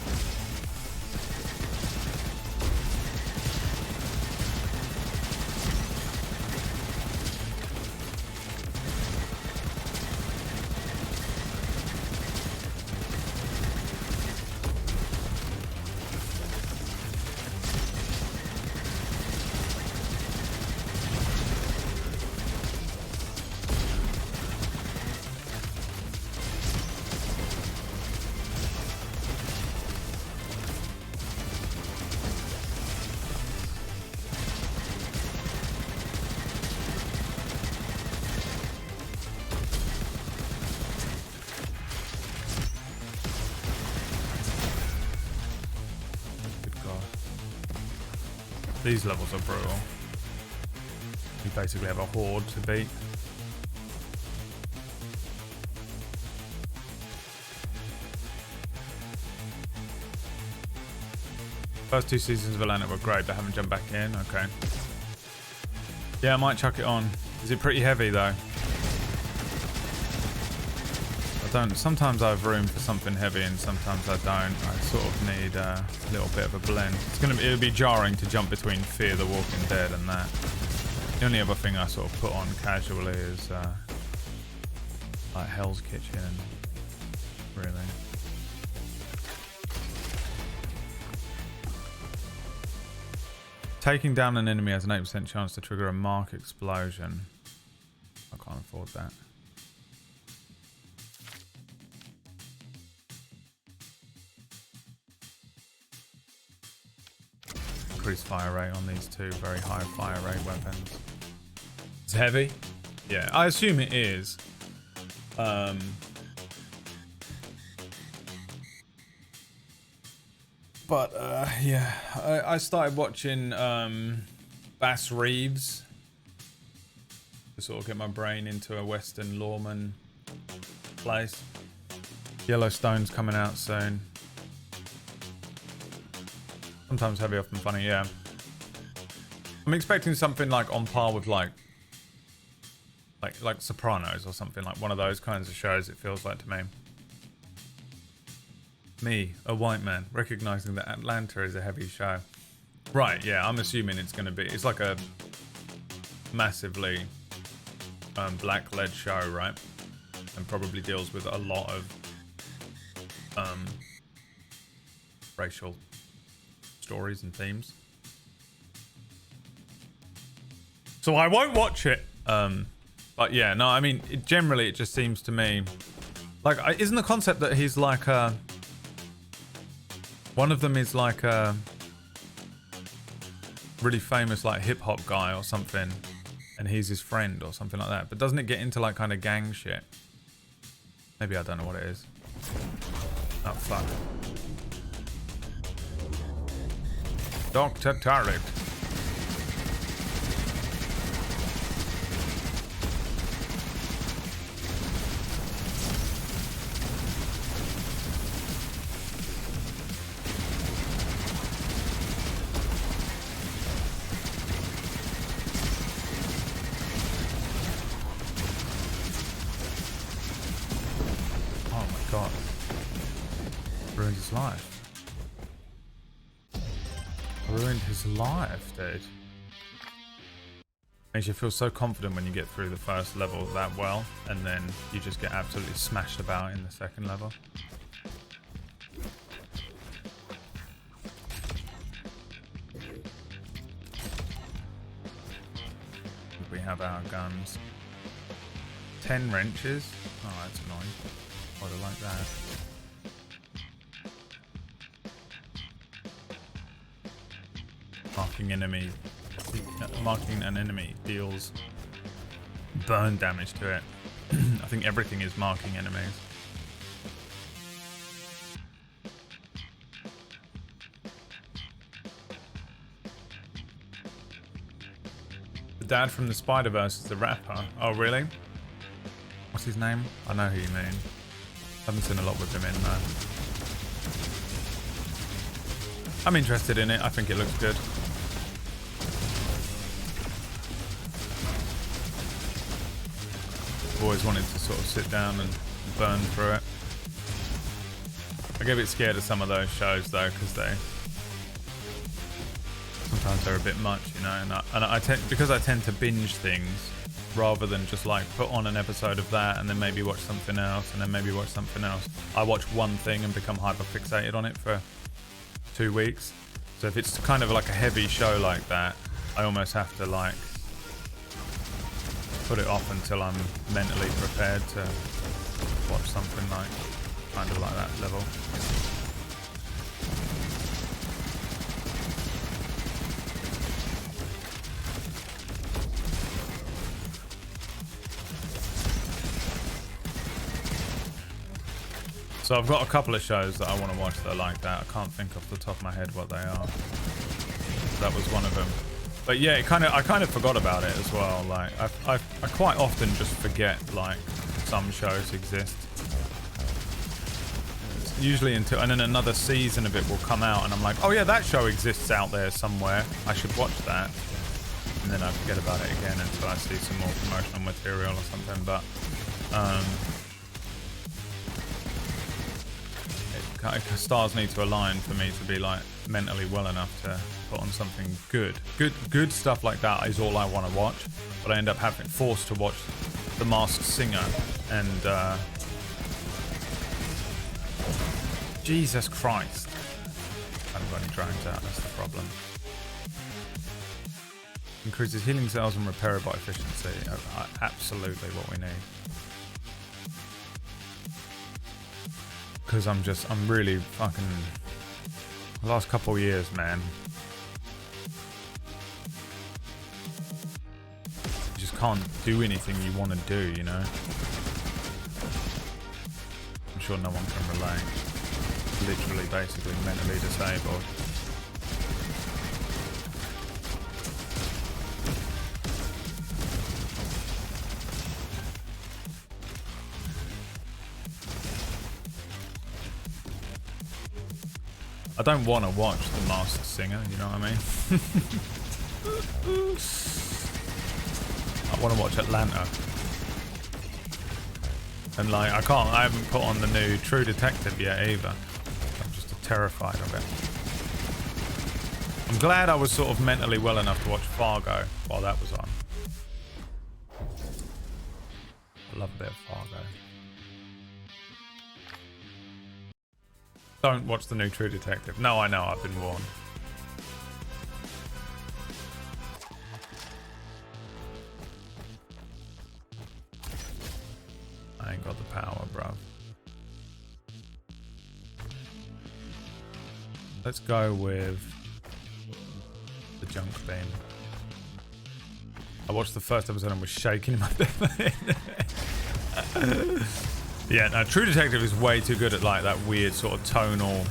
These levels are brutal. You basically have a horde to beat. First 2 seasons of Atlanta were great, but haven't jumped back in. Okay. Yeah, I might chuck it on. Is it pretty heavy though? I don't. Sometimes I have room for something heavy, and sometimes I don't. I sort of need a little bit of a blend. It'll be jarring to jump between Fear the Walking Dead and that. The only other thing I sort of put on casually is like Hell's Kitchen. Really. Taking down an enemy has an 8% chance to trigger a mark explosion. I can't afford that. Increased fire rate on these two very high fire rate weapons. It's heavy? Yeah, I assume it is. But yeah, I started watching Bass Reeves to sort of get my brain into a Western lawman place. Yellowstone's coming out soon. Sometimes heavy, often funny, yeah. I'm expecting something like on par with like Sopranos or something, like one of those kinds of shows, it feels like to me. Me, a white man, recognizing that Atlanta is a heavy show. Right, yeah, I'm assuming it's going to be... It's like a massively black-led show, right? And probably deals with a lot of racial stories and themes. So I won't watch it. But yeah, no, I mean, generally it just seems to me... Like, isn't the concept that he's like a... One of them is like a really famous like hip hop guy or something, and he's his friend or something like that. But doesn't it get into like kind of gang shit? Maybe I don't know what it is. Oh fuck. Dr. Turret. Life, dude. Makes you feel so confident when you get through the first level that well, and then you just get absolutely smashed about in the second level. We have our guns. 10 wrenches. Oh, that's annoying. Why'd I like that? Marking an enemy deals burn damage to it. I think everything is marking enemies. The dad from the Spider-Verse is the rapper. Oh, really? What's his name? I know who you mean. Haven't seen a lot with him in though. I'm interested in it. I think it looks good. always wanted to sort of sit down and burn through it. I get a bit scared of some of those shows though, because sometimes they're a bit much, you know. And I tend to binge things rather than just like put on an episode of that and then maybe watch something else and then maybe watch something else. I watch one thing and become hyper fixated on it for 2 weeks. So if it's kind of like a heavy show like that, I almost have to like put it off until I'm mentally prepared to watch something like kind of like that level. So I've got a couple of shows that I want to watch that are like that. I can't think off the top of my head what they are. That was one of them. But yeah, I kind of forgot about it as well. Like I quite often just forget like some shows exist. It's usually and then another season of it will come out, and I'm like, oh yeah, that show exists out there somewhere. I should watch that. And then I forget about it again until I see some more promotional material or something. But stars need to align for me to be like mentally well enough to put on something good stuff like that is all I want to watch, but I end up having forced to watch The Masked Singer and Jesus Christ, I haven't got any drones out, that's the problem. Increases healing cells and repair by efficiency. Absolutely what we need. Because I'm really fucking... The last couple of years, man. You just can't do anything you want to do, you know? I'm sure no one can relate. Literally, basically, mentally disabled. I don't want to watch The Masked Singer, you know what I mean? I want to watch Atlanta. And like, I haven't put on the new True Detective yet either. I'm just terrified of it. I'm glad I was sort of mentally well enough to watch Fargo while that was on. I love a bit of Fargo. Don't watch the new True Detective. No, I know, I've been warned. I ain't got the power, bruv. Let's go with the junk beam. I watched the first episode and was shaking in my bed. Yeah, no, True Detective is way too good at like that weird sort of tonal.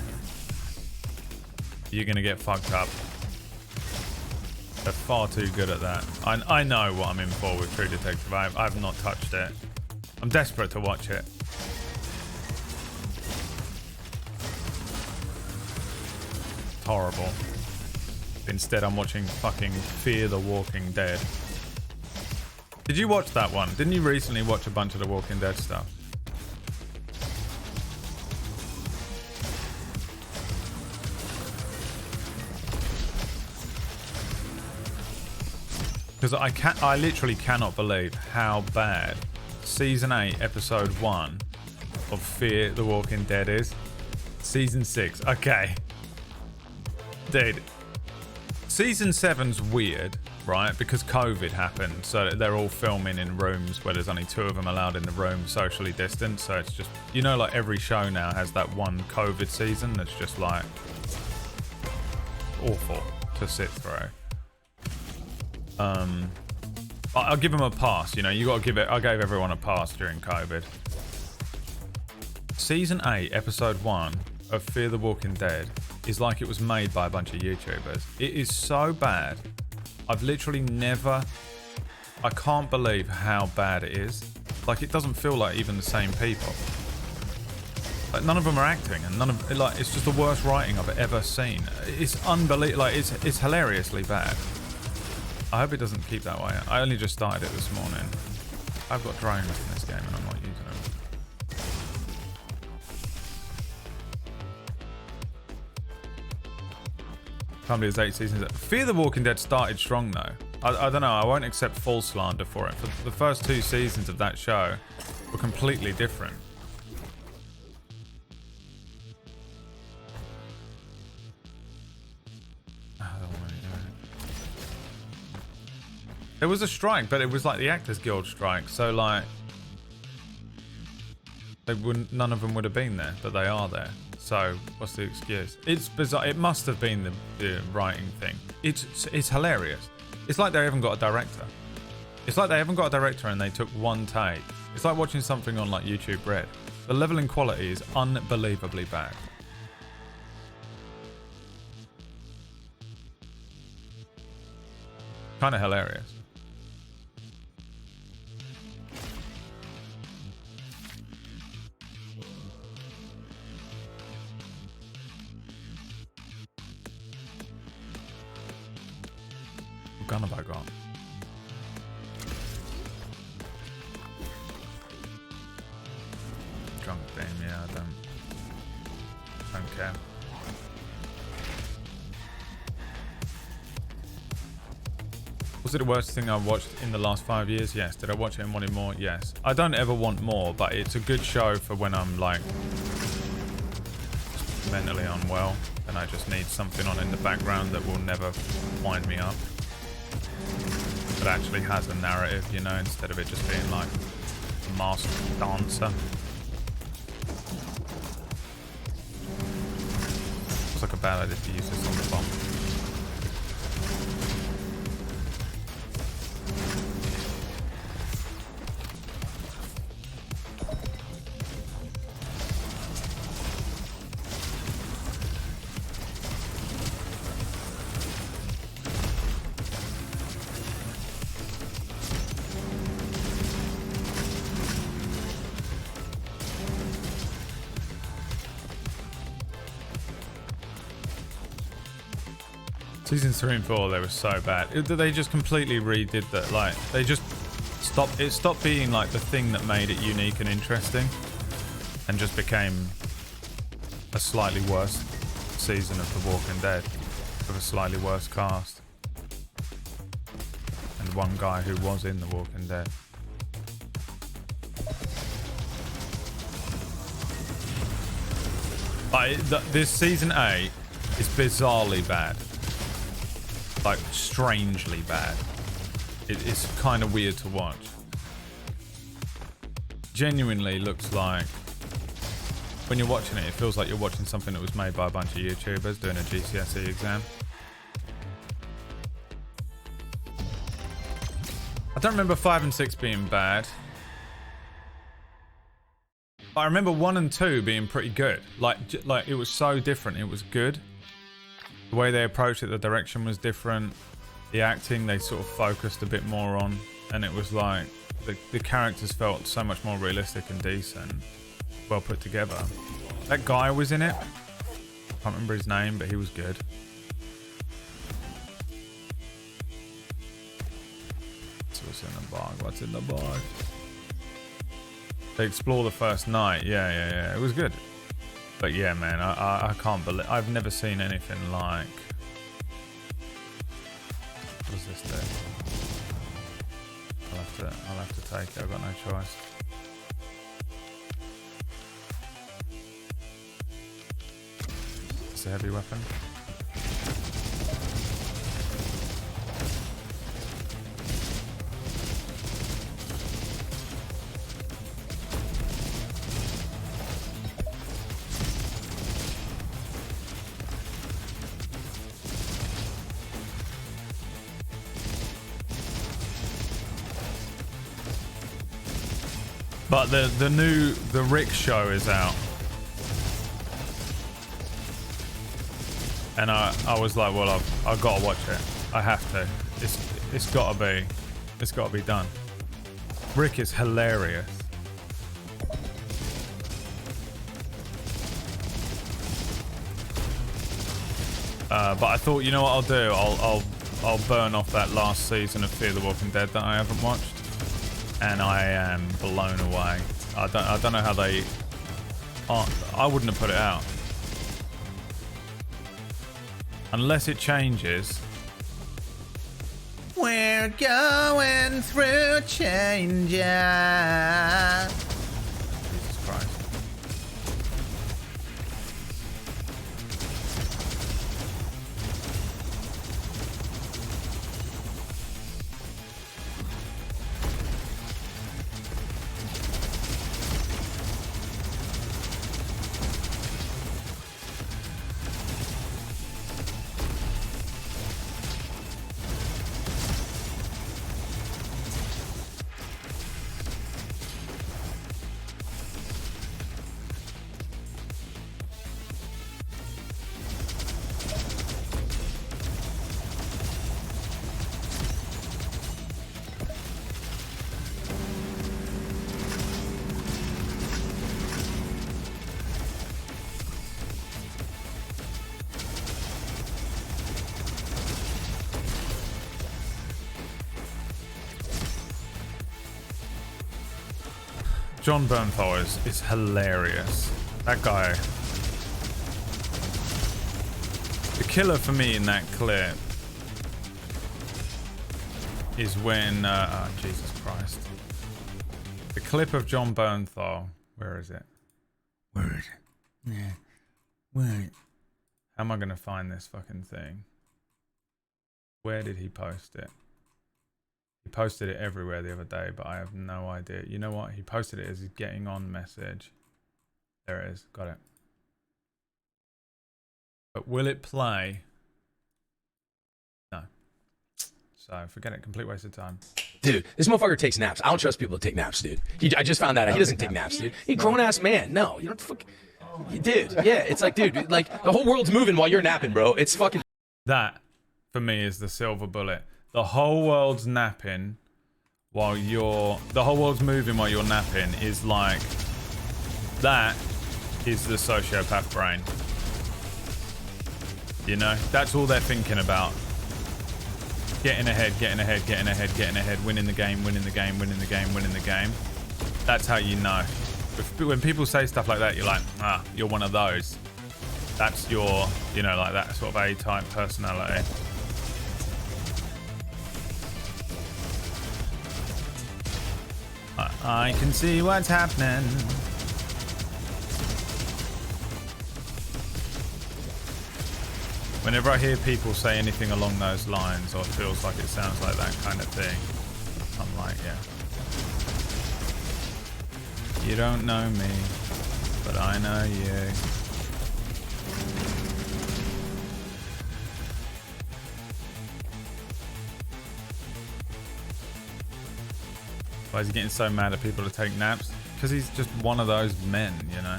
You're gonna get fucked up. They're far too good at that. I know what I'm in for with True Detective. I've not touched it. I'm desperate to watch it. It's horrible. Instead, I'm watching fucking Fear the Walking Dead. Did you watch that one? Didn't you recently watch a bunch of the Walking Dead stuff? Because I literally cannot believe how bad Season 8, Episode 1 of Fear the Walking Dead is. Season 6, okay. Dude, Season 7's weird, right? Because COVID happened, so they're all filming in rooms where there's only 2 of them allowed in the room, socially distant. So it's just, you know, like every show now has that one COVID season that's just like awful to sit through. I'll give them a pass, you know, you gotta give it. I gave everyone a pass during COVID. Season 8, Episode 1 of Fear the Walking Dead is like it was made by a bunch of YouTubers. It is so bad. I've literally never... I can't believe how bad it is. Like, it doesn't feel like even the same people. Like, none of them are acting, and none of... Like, it's just the worst writing I've ever seen. It's unbelievable. Like, it's hilariously bad. I hope it doesn't keep that way. I only just started it this morning. I've got drones in this game and I'm not using them. Can't believe it's 8 seasons. Fear the Walking Dead started strong though. I don't know, I won't accept full slander for it. For the first 2 seasons of that show were completely different. There was a strike, but it was like the Actors Guild strike, so like they wouldn't, none of them would have been there, but they are there. So what's the excuse? It's bizarre. It must have been the writing thing. It's hilarious. It's like they haven't got a director. It's like they haven't got a director and they took one take. It's like watching something on like YouTube Red. The level in quality is unbelievably bad. Kind of hilarious. What gun have I got? Drunk game, yeah, I don't care. Was it the worst thing I've watched in the last 5 years? Yes. Did I watch it and want it more? Yes. I don't ever want more, but it's a good show for when I'm like mentally unwell and I just need something on in the background that will never wind me up. That actually has a narrative, you know, instead of it just being like a masked dancer. It's like a bad idea to use this on the bomb. Seasons 3 and 4, they were so bad. They just completely redid that. Like, they just stopped. It stopped being like the thing that made it unique and interesting, and just became a slightly worse season of The Walking Dead with a slightly worse cast and one guy who was in The Walking Dead. This season 8 is bizarrely bad. Like, strangely bad. It's kind of weird to watch. Genuinely looks like, when you're watching it, it feels like you're watching something that was made by a bunch of YouTubers doing a GCSE exam. I don't remember 5 and 6 being bad. But I remember 1 and 2 being pretty good. Like it was so different. It was good. The way they approached it, the direction was different. The acting, they sort of focused a bit more on. And it was like, the characters felt so much more realistic and decent. Well put together. That guy was in it. I can't remember his name, but he was good. So what's in the bag? What's in the bag? They explore the first night. Yeah. It was good. But yeah, man, I can't believe, I've never seen anything like. What does this do? I'll have to take it. I've got no choice. It's a heavy weapon. But the Rick show is out, and I was like, well, I've got to watch it. I have to. It's got to be done. Rick is hilarious. But I thought, you know what I'll do? I'll burn off that last season of Fear the Walking Dead that I haven't watched. and I am blown away. I don't know how they. I wouldn't have put it out unless it changes. We're going through changes. Jesus Christ. John Bernthal is hilarious. That guy. The killer for me in that clip is when... oh, Jesus Christ. The clip of John Bernthal. Where is it? Where is it? Yeah. Wait. How am I going to find this fucking thing? Where did he post it? He posted it everywhere the other day, but I have no idea. You know what? He posted it as his getting on message. There it is. Got it. But will it play? No. So forget it. Complete waste of time. Dude, this motherfucker takes naps. I don't trust people to take naps, dude. I just found that out. He doesn't take naps, dude. He grown ass man. No, you don't fuck. Dude, yeah, it's like, dude, like the whole world's moving while you're napping, bro. It's fucking. That, for me, is the silver bullet. The whole world's napping while you're... The whole world's moving while you're napping is like... That is the sociopath brain. You know? That's all they're thinking about. Getting ahead, getting ahead, getting ahead, getting ahead. Winning the game, winning the game, winning the game, winning the game. That's how you know. When people say stuff like that, you're like, ah, you're one of those. That's your, you know, like that sort of A-type personality. I can see what's happening. Whenever I hear people say anything along those lines, or it feels like it sounds like that kind of thing, I'm like, yeah. You don't know me, but I know you. Why is he getting so mad at people to take naps? Because he's just one of those men, you know?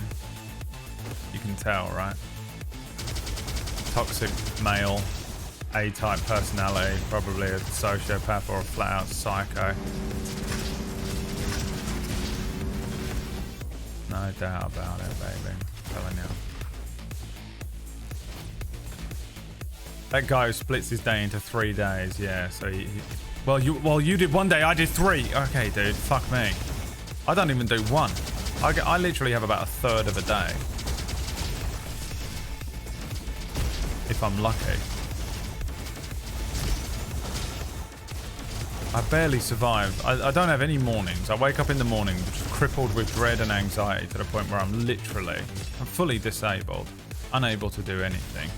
You can tell, right? Toxic male, A-type personality, probably a sociopath or a flat-out psycho. No doubt about it, baby. I'm telling you. That guy who splits his day into 3 days, yeah, so he well, you did 1 day, I did 3. Okay, dude, fuck me. I don't even do 1. I literally have about a third of a day. If I'm lucky. I barely survive. I don't have any mornings. I wake up in the morning just crippled with dread and anxiety to the point where I'm fully disabled, unable to do anything.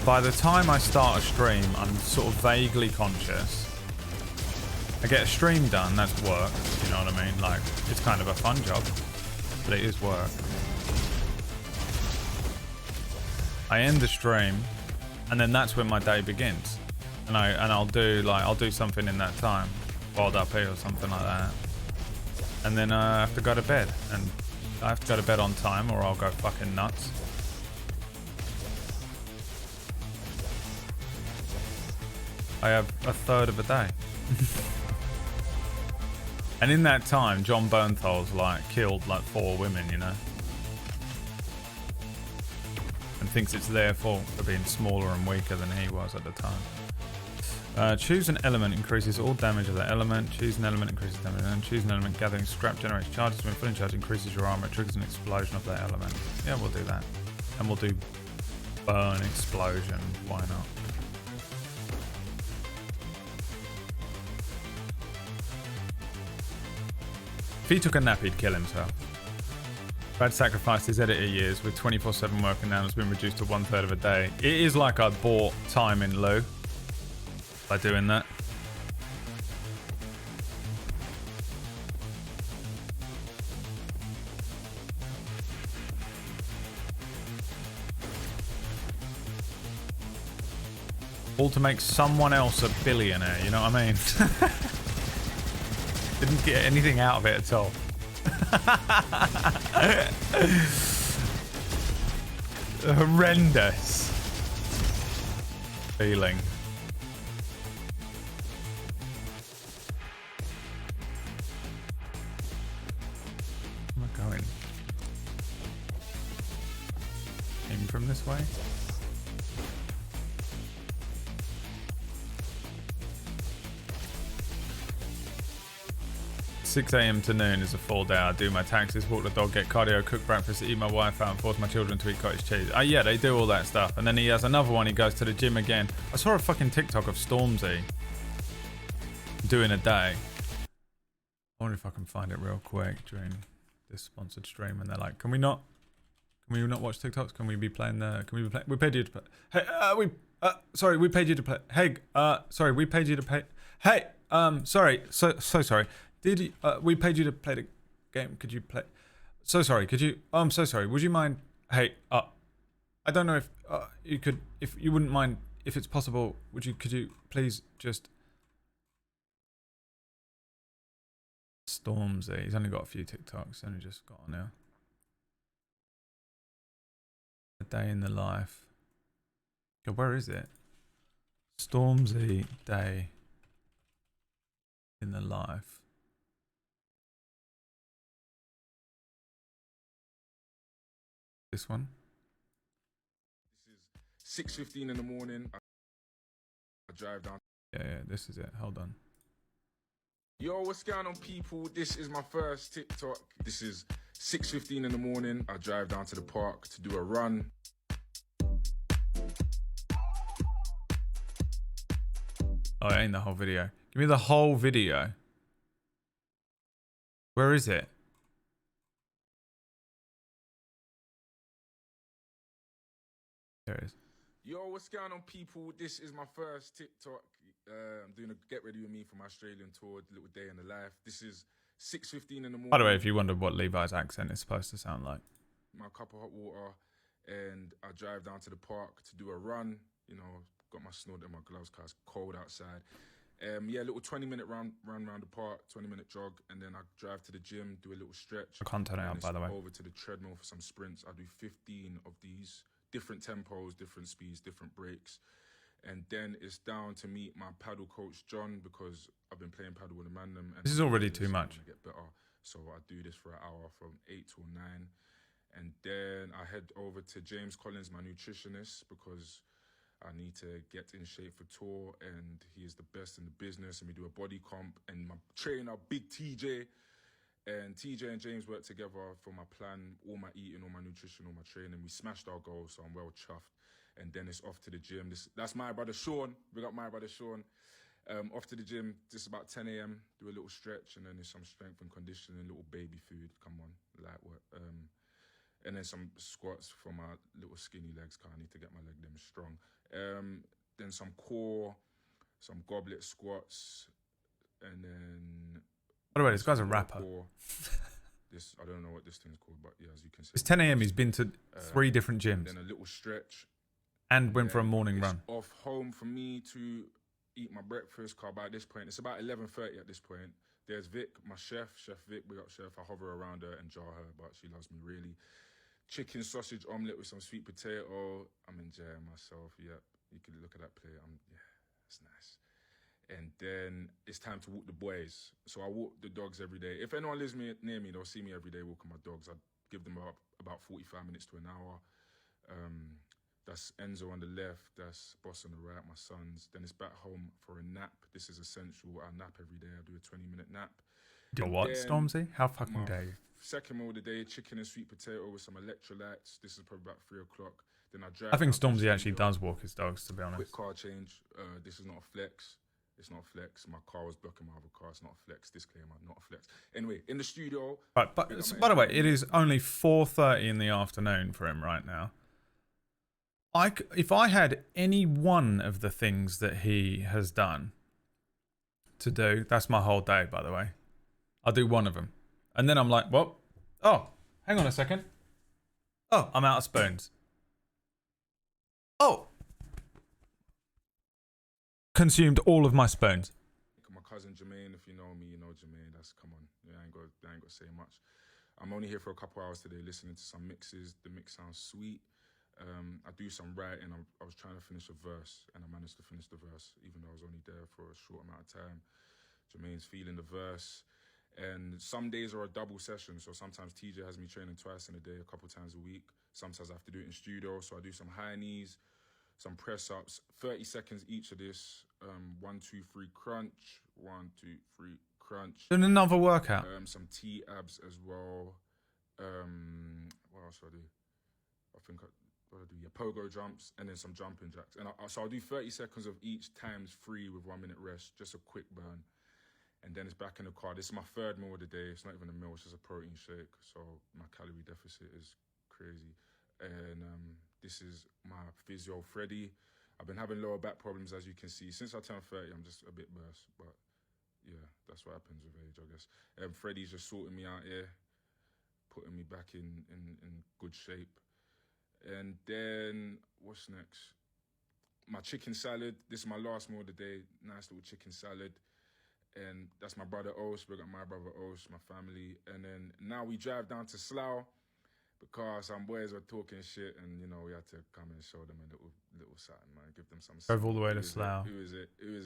By the time I start a stream, I'm sort of vaguely conscious. I get a stream done, that's work, you know what I mean? Like, it's kind of a fun job, but it is work. I end the stream, and then that's when my day begins. And I'll do something in that time, Wild RP or something like that. And then I have to go to bed, and I have to go to bed on time or I'll go fucking nuts. I have a third of a day. And in that time, John Bernthal's like killed like 4 women, you know? And thinks it's their fault for being smaller and weaker than he was at the time. Choose an element increases all damage of that element. Choose an element increases damage. And choose an element gathering scrap generates charges. When fully charged, increases your armor. It triggers an explosion of that element. Yeah, we'll do that. And we'll do burn explosion. Why not? If he took a nap, he'd kill himself. Brad sacrificed his editor years with 24/7 work and now has been reduced to 1/3 of a day. It is like I bought time in lieu by doing that. All to make someone else a billionaire, you know what I mean? Didn't get anything out of it at all. Horrendous feeling. Where am I going? Aim from this way. 6 a.m. to noon is a full day. I do my taxes, walk the dog, get cardio, cook breakfast, eat my wife out, and force my children to eat cottage cheese. Oh yeah, they do all that stuff. And then he has another one, he goes to the gym again. I saw a fucking TikTok of Stormzy doing a day. I wonder if I can find it real quick during this sponsored stream. And they're like, can we not watch TikToks? Can we be playing the, can we be playing, we paid you to play. Hey, sorry, we paid you to play. Hey, sorry, we paid you to pay. Hey, sorry, so sorry. Did you, we paid you to play the game. Could you play? So sorry. Could you? I'm so sorry. Would you mind? Hey, I don't know if you could, if you wouldn't mind, if it's possible. Could you please just Stormzy? He's only got a few TikToks. Only just got on now. A day in the life. God, where is it? Stormzy day in the life. This one. This is 6:15 in the morning. I drive down. Yeah, this is it. Hold on. Yo, what's going on, people? This is my first TikTok. This is 6:15 in the morning. I drive down to the park to do a run. Oh, it ain't the whole video. Give me the whole video. Where is it? There it is. Yo, what's going on, people? This is my first TikTok. I'm doing a get ready with me for my Australian tour, little day in the life. This is 6:15 in the morning. By the way, if you wondered what Levi's accent is supposed to sound like. My cup of hot water, and I drive down to the park to do a run. You know, got my snood and my gloves because it's cold outside. Yeah, a little 20-minute run around the park, 20-minute jog, and then I drive to the gym, do a little stretch. I can't turn it out, by the way. Over to the treadmill for some sprints. I do 15 of these. Different tempos, different speeds, different breaks. And then it's down to meet my paddle coach, John, because I've been playing paddle with the man. This is already too much. Get better. So I do this for an hour from 8 till 9. And then I head over to James Collins, my nutritionist, because I need to get in shape for tour. And he is the best in the business. And we do a body comp. And my trainer, Big TJ, and TJ and James worked together for my plan, all my eating, all my nutrition, all my training. We smashed our goals, so I'm well chuffed. And then it's off to the gym. That's my brother Sean. We got my brother Sean. Off to the gym, just about 10 a.m. Do a little stretch, and then there's some strength and conditioning, little baby food. Come on, light work. And then some squats for my little skinny legs, because I need to get my leg them strong. Then some core, some goblet squats, and then... By the way, this guy's a rapper. This, I don't know what this thing's called, but yeah, as you can see. It's 10 a.m. He's been to 3 different gyms. Then a little stretch. And went for a morning run. Off home for me to eat my breakfast, because by this point, it's about 11:30 at this point. There's Vic, my chef, Chef Vic, big up chef. I hover around her and jar her, but she loves me really. Chicken sausage omelette with some sweet potato. I'm enjoying myself. Yeah, you can look at that plate. Yeah, it's nice. And then it's time to walk the boys. So I walk the dogs every day. If anyone lives near me, they'll see me every day walking my dogs. I give them about 45 minutes to an hour. That's Enzo on the left, that's Boss on the right, my sons. Then it's back home for a nap. This is essential. I nap every day. I do a 20-minute nap. Do what, Stormzy? How fucking dare you? Second meal of the day, chicken and sweet potato with some electrolytes. This is probably about 3 o'clock. Then I drive. I think down to Stormzy the actually studio. does walk his dogs, to be honest. Quick car change. This is not a flex. It's not a flex. My car was blocking my other car. It's not a flex. Disclaimer, not a flex. Anyway, in the studio. Right, but by the way, it is only 4:30 in the afternoon for him right now. If I had any one of the things that he has done to do, that's my whole day, by the way. I'll do one of them. And then I'm like, well, oh, hang on a second. Oh, I'm out of spoons. Oh. Consumed all of my spoons. My cousin Jermaine, if you know me, you know Jermaine. That's, come on. Yeah, I ain't got to say much. I'm only here for a couple hours today listening to some mixes. The mix sounds sweet. I do some writing. I was trying to finish a verse, and I managed to finish the verse, even though I was only there for a short amount of time. Jermaine's feeling the verse. And some days are a double session. So sometimes TJ has me training twice in a day, a couple times a week. Sometimes I have to do it in studio. So I do some high knees, some press ups, 30 seconds each of this. 1, 2, 3 crunch. 1, 2, 3 crunch. Doing another workout. Some T abs as well. What else do I do? I think what I do, yeah, pogo jumps, and then some jumping jacks. And so I'll do 30 seconds of each times 3 with 1 minute rest, just a quick burn. And then it's back in the car. This is my 3rd meal of the day. It's not even a meal, it's just a protein shake. So my calorie deficit is crazy. And this is my physio, Freddie. I've been having lower back problems, as you can see. Since I turned 30, I'm just a bit burst. But yeah, that's what happens with age, I guess. Freddie's just sorting me out here, putting me back in good shape. And then, what's next? My chicken salad. This is my last meal of the day. Nice little chicken salad. And that's my brother Os. We got my brother Os, my family. And then now we drive down to Slough because some boys were talking shit, and you know we had to come and show them a little something, man. Give them some. Drove all the way to Slough. Who is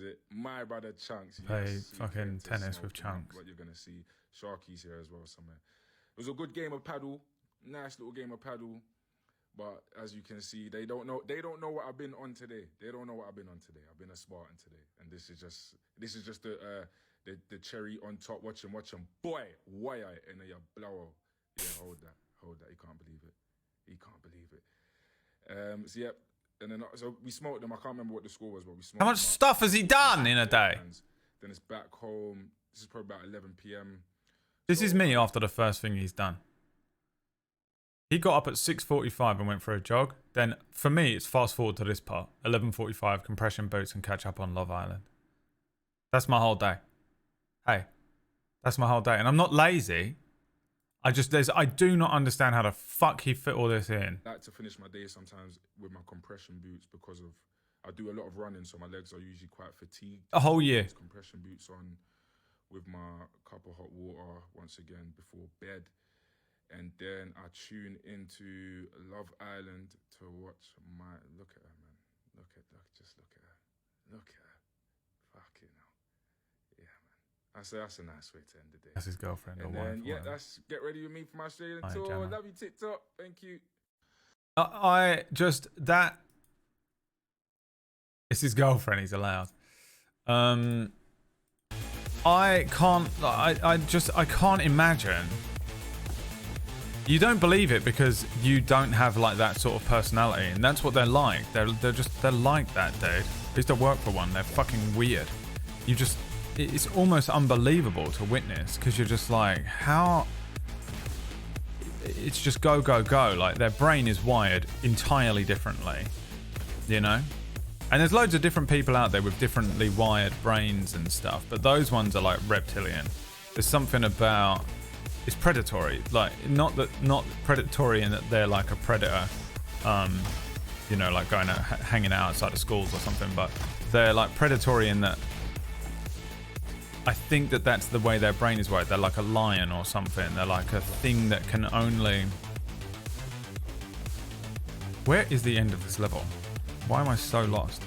it? My brother Chunks. Play Yes, fucking tennis with Chunks. What you're gonna see, Sharky's here as well somewhere. It was a good game of paddle. Nice little game of paddle. But as you can see, they don't know what I've been on today. They don't know what I've been on today. I've been a Spartan today, and this is just the cherry on top. Watch him, boy, why and then you blow. Yeah, hold that. You can't believe it. So yeah, and then so we smoked them. I can't remember what the score was, but we smoked. How much stuff has he done in a day? Then it's back home. This is probably about 11 p.m. This is me after the first thing he's done. He got up at 6:45 and went for a jog. Then, for me, it's fast forward to this part. 11:45, compression boots and catch up on Love Island. That's my whole day. Hey, that's my whole day. And I'm not lazy. I do not understand how the fuck he fit all this in. I like to finish my day sometimes with my compression boots because I do a lot of running, so my legs are usually quite fatigued. A whole year. Compression boots on with my cup of hot water once again before bed. And then I tune into Love Island to watch look at her, man. Look at her. Fucking hell. Yeah, man. That's a nice way to end the day. That's his girlfriend. And then, that's get ready with me for my Australian tour. Gemma. Love you, TikTok. Thank you. It's his girlfriend, he's allowed. I can't imagine. You don't believe it because you don't have like that sort of personality, and that's what they're like. They're like that, dude. I used to work for one. They're fucking weird. It's almost unbelievable to witness because you're just like, how? It's just go. Like their brain is wired entirely differently, you know. And there's loads of different people out there with differently wired brains and stuff, but those ones are like reptilian. There's something about. It's predatory, like not predatory in that they're like a predator, you know, like going out, hanging out outside of schools or something, but they're like predatory in that I think that's the way their brain is wired. They're like a lion or something. They're like a thing that can only... Where is the end of this level? Why am I so lost?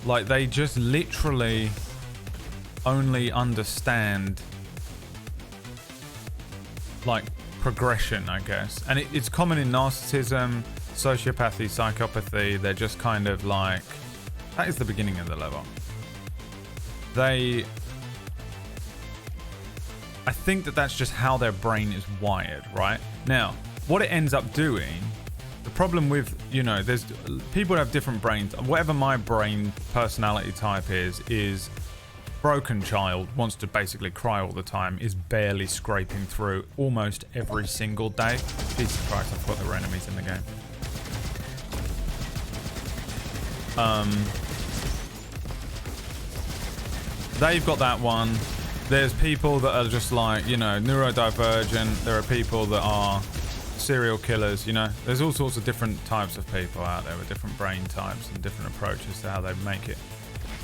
Like they just literally only understand like progression, I guess. And it's common in narcissism, sociopathy, psychopathy, they're just kind of like, that is the beginning of the level. I think that that's just how their brain is wired, right? Now, what it ends up doing, the problem with, you know, there's people have different brains. Whatever my brain personality type is broken child, wants to basically cry all the time, is barely scraping through almost every single day. Jesus Christ, I thought there were enemies in the game. They've got that one. There's people that are just like, you know, neurodivergent. There are people that are serial killers, you know. There's all sorts of different types of people out there with different brain types and different approaches to how they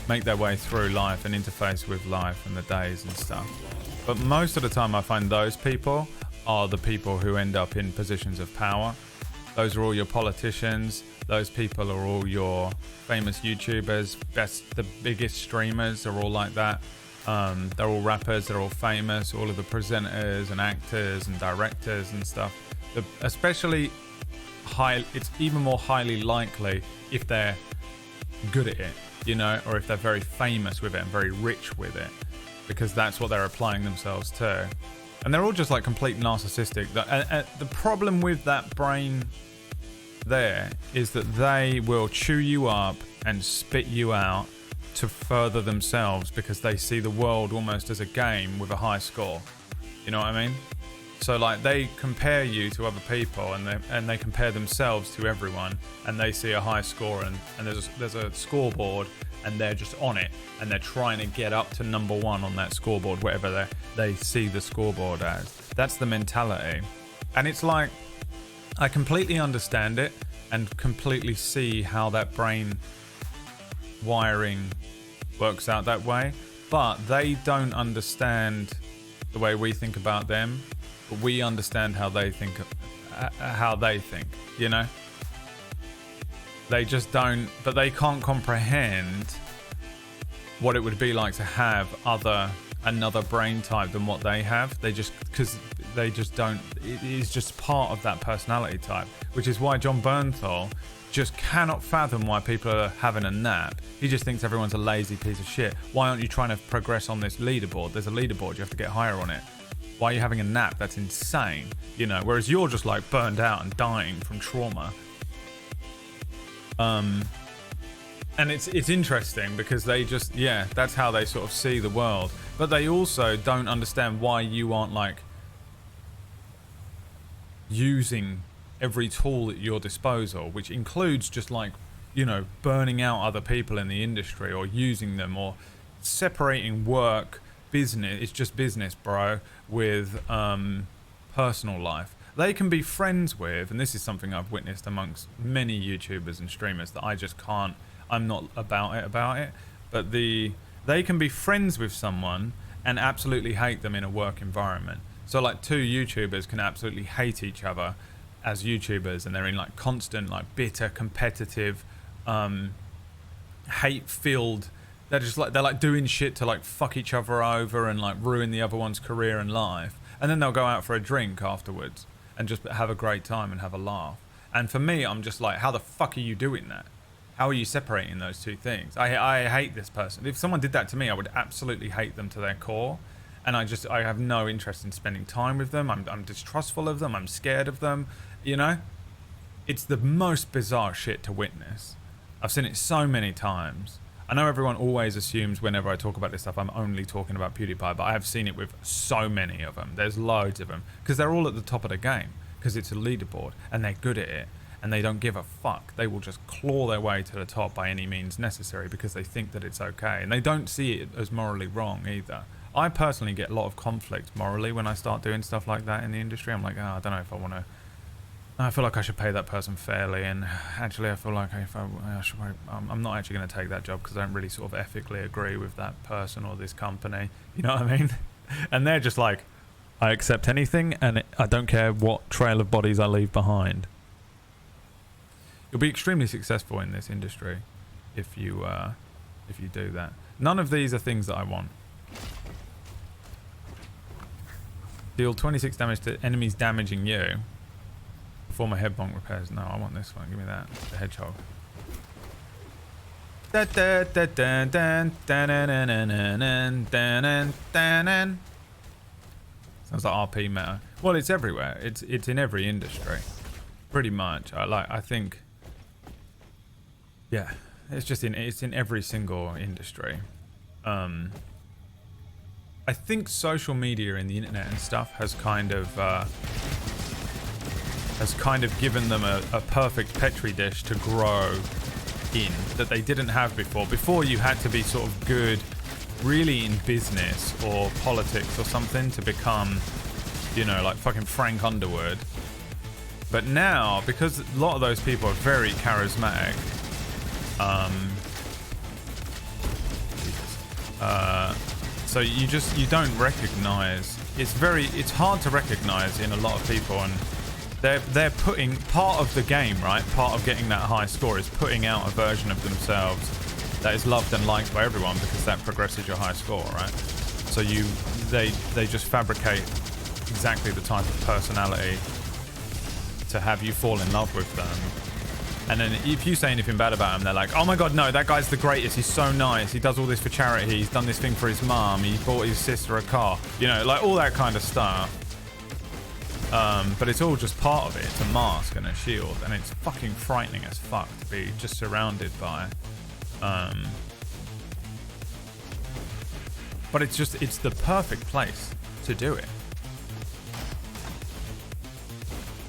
make their way through life and interface with life and the days and stuff. But most of the time I find those people are the people who end up in positions of power. Those are all your politicians. Those people are all your famous YouTubers. The biggest streamers are all like that. They're all rappers, they're all famous, all of the presenters and actors and directors and stuff. Especially it's even more highly likely if they're good at it, you know, or if they're very famous with it and very rich with it, because that's what they're applying themselves to. And they're all just like complete narcissistic. The problem with that brain there is that they will chew you up and spit you out to further themselves because they see the world almost as a game with a high score. You know what I mean? So like they compare you to other people and they compare themselves to everyone, and they see a high score and there's a scoreboard and they're just on it and they're trying to get up to number one on that scoreboard, whatever they see the scoreboard as. That's the mentality. And it's like, I completely understand it and completely see how that brain wiring works out that way, but they don't understand the way we think about them, but we understand how they think, you know? They just don't, but they can't comprehend what it would be like to have another brain type than what they have. Because they just don't, it is just part of that personality type, which is why John Bernthal just cannot fathom why people are having a nap. He just thinks everyone's a lazy piece of shit. Why aren't you trying to progress on this leaderboard? There's a leaderboard, you have to get higher on it. Why are you having a nap? That's insane, you know, whereas you're just like burned out and dying from trauma. And it's interesting because they just, yeah, that's how they sort of see the world. But they also don't understand why you aren't like using every tool at your disposal, which includes just like, you know, burning out other people in the industry or using them or separating work, business, it's just business, bro, with personal life. They can be friends with, and this is something I've witnessed amongst many YouTubers and streamers that I just can't, I'm not about it, but they can be friends with someone and absolutely hate them in a work environment. So like two YouTubers can absolutely hate each other as YouTubers, and they're in like constant, like bitter, competitive, hate-filled, they're like doing shit to like fuck each other over and like ruin the other one's career and life. And then they'll go out for a drink afterwards and just have a great time and have a laugh. And for me, I'm just like, how the fuck are you doing that? How are you separating those two things? I hate this person. If someone did that to me, I would absolutely hate them to their core. And I have no interest in spending time with them. I'm distrustful of them. I'm scared of them. You know? It's the most bizarre shit to witness. I've seen it so many times. I know everyone always assumes whenever I talk about this stuff, I'm only talking about PewDiePie, but I have seen it with so many of them. There's loads of them. Because they're all at the top of the game. Because it's a leaderboard. And they're good at it. And they don't give a fuck. They will just claw their way to the top by any means necessary because they think that it's okay. And they don't see it as morally wrong either. I personally get a lot of conflict morally when I start doing stuff like that in the industry. I'm like, I don't know if I want to... I feel like I should pay that person fairly, and actually I feel like I'm not actually going to take that job because I don't really sort of ethically agree with that person or this company. You know what I mean? And they're just like, I accept anything, and I don't care what trail of bodies I leave behind. You'll be extremely successful in this industry if you do that. None of these are things that I want. Deal 26 damage to enemies damaging you. Before my head bonk repairs. No, I want this one. Give me that. The hedgehog. Da, da, da, da, da, da, da, da, da, da, da, da, da. Sounds like RP meta. Well, it's everywhere. It's in every industry, pretty much. I think, yeah, it's in every single industry. I think social media and the internet and stuff has kind of given them a perfect petri dish to grow in that they didn't have before. Before, you had to be sort of good really in business or politics or something to become, you know, like fucking Frank Underwood. But now, because a lot of those people are very charismatic, so you don't recognize. It's hard to recognize in a lot of people, and they're putting part of the game, right? Part of getting that high score is putting out a version of themselves that is loved and liked by everyone, because that progresses your high score, right? So they just fabricate exactly the type of personality to have you fall in love with them. And then if you say anything bad about him, they're like, oh my god, no, that guy's the greatest. He's so nice. He does all this for charity. He's done this thing for his mum. He bought his sister a car. You know, like all that kind of stuff. But it's all just part of it. It's a mask and a shield. And it's fucking frightening as fuck to be just surrounded by. But it's the perfect place to do it.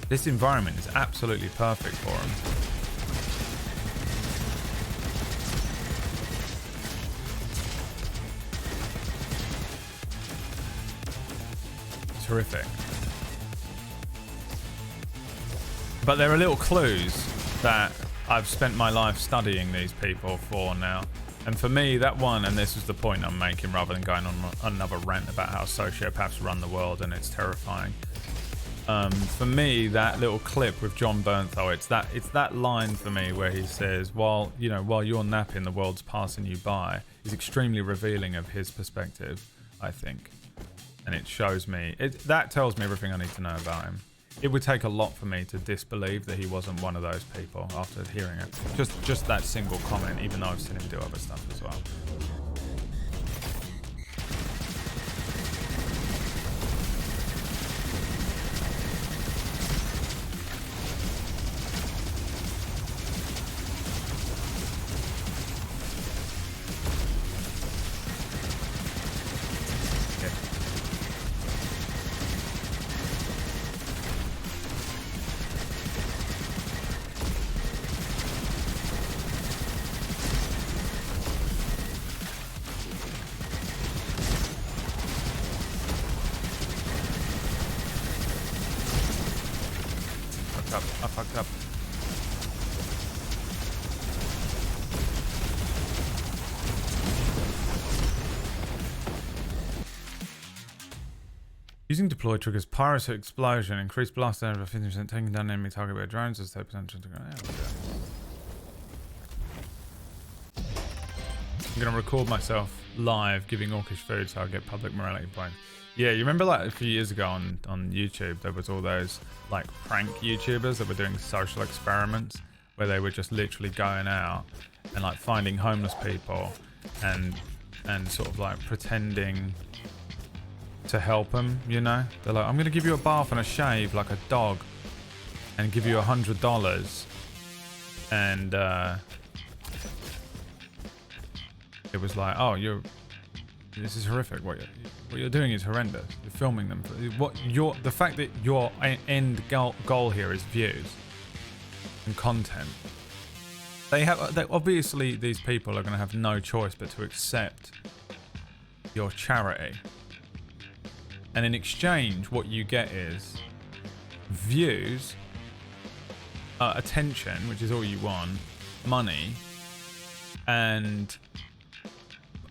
This environment is absolutely perfect for him. Terrific. But there are little clues that I've spent my life studying these people for now. And for me, that one, and this is the point I'm making rather than going on another rant about how sociopaths run the world and it's terrifying. For me, that little clip with John Bernthal, it's that line for me where he says, while you're napping, the world's passing you by, is extremely revealing of his perspective, I think. And it shows me, that tells me everything I need to know about him. It would take a lot for me to disbelieve that he wasn't one of those people after hearing it. Just that single comment, even though I've seen him do other stuff as well. I fucked up. Using deploy triggers pyro explosion, increased blast damage by 50%, taking down enemy target by drones as 30% to go. I'm gonna record myself live giving orcish food so I'll get public morality points. Yeah, you remember like a few years ago on YouTube, there was all those like prank YouTubers that were doing social experiments where they were just literally going out and like finding homeless people and sort of like pretending to help them, you know? They're like, I'm gonna give you a bath and a shave like a dog and give you $100. And it was like, oh, this is horrific. What you're doing is horrendous. You're filming them. The fact that your end goal here is views and content. They obviously, these people are going to have no choice but to accept your charity. And in exchange, what you get is views, attention, which is all you want, money, and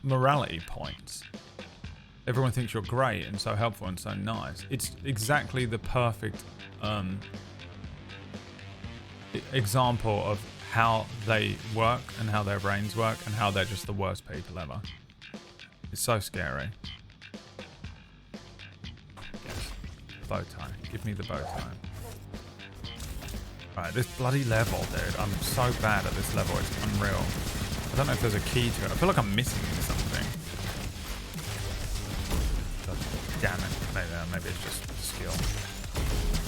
morality points. Everyone thinks you're great and so helpful and so nice. It's exactly the perfect example of how they work and how their brains work and how they're just the worst people ever. It's so scary. Yes. Bow tie. Give me the bow tie. Right, this bloody level, dude. I'm so bad at this level. It's unreal. I don't know if there's a key to it. I feel like I'm missing something. God damn it. Maybe it's just skill.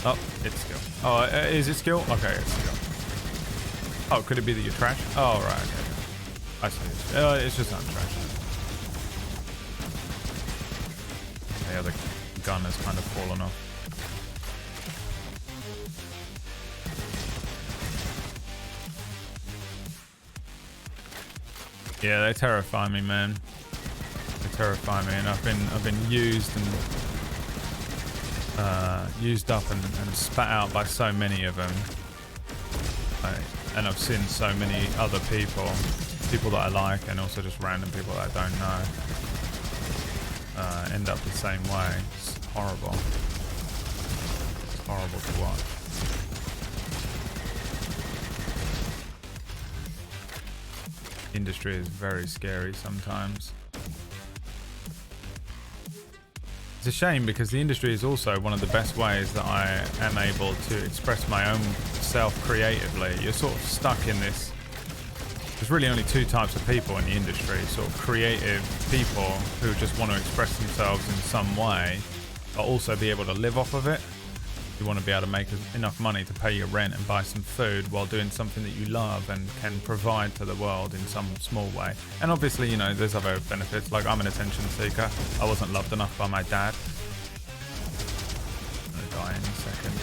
Oh, it's skill. Oh, is it skill? Okay, it's skill. Oh, could it be that you're trash? Oh, right, okay. I see. It's just not trash. The other gun has kind of fallen off. Yeah, they terrify me, man. They terrify me, and I've been used and used up and spat out by so many of them. And I've seen so many other people that I like, and also just random people that I don't know, end up the same way. It's horrible. It's horrible to watch. Industry is very scary sometimes. It's a shame because the industry is also one of the best ways that I am able to express my own self creatively. You're sort of stuck in this. There's really only two types of people in the industry, sort of creative people who just want to express themselves in some way, but also be able to live off of it. You want to be able to make enough money to pay your rent and buy some food while doing something that you love and can provide to the world in some small way. And obviously, you know, there's other benefits. Like, I'm an attention seeker. I wasn't loved enough by my dad. I'm gonna die in a second.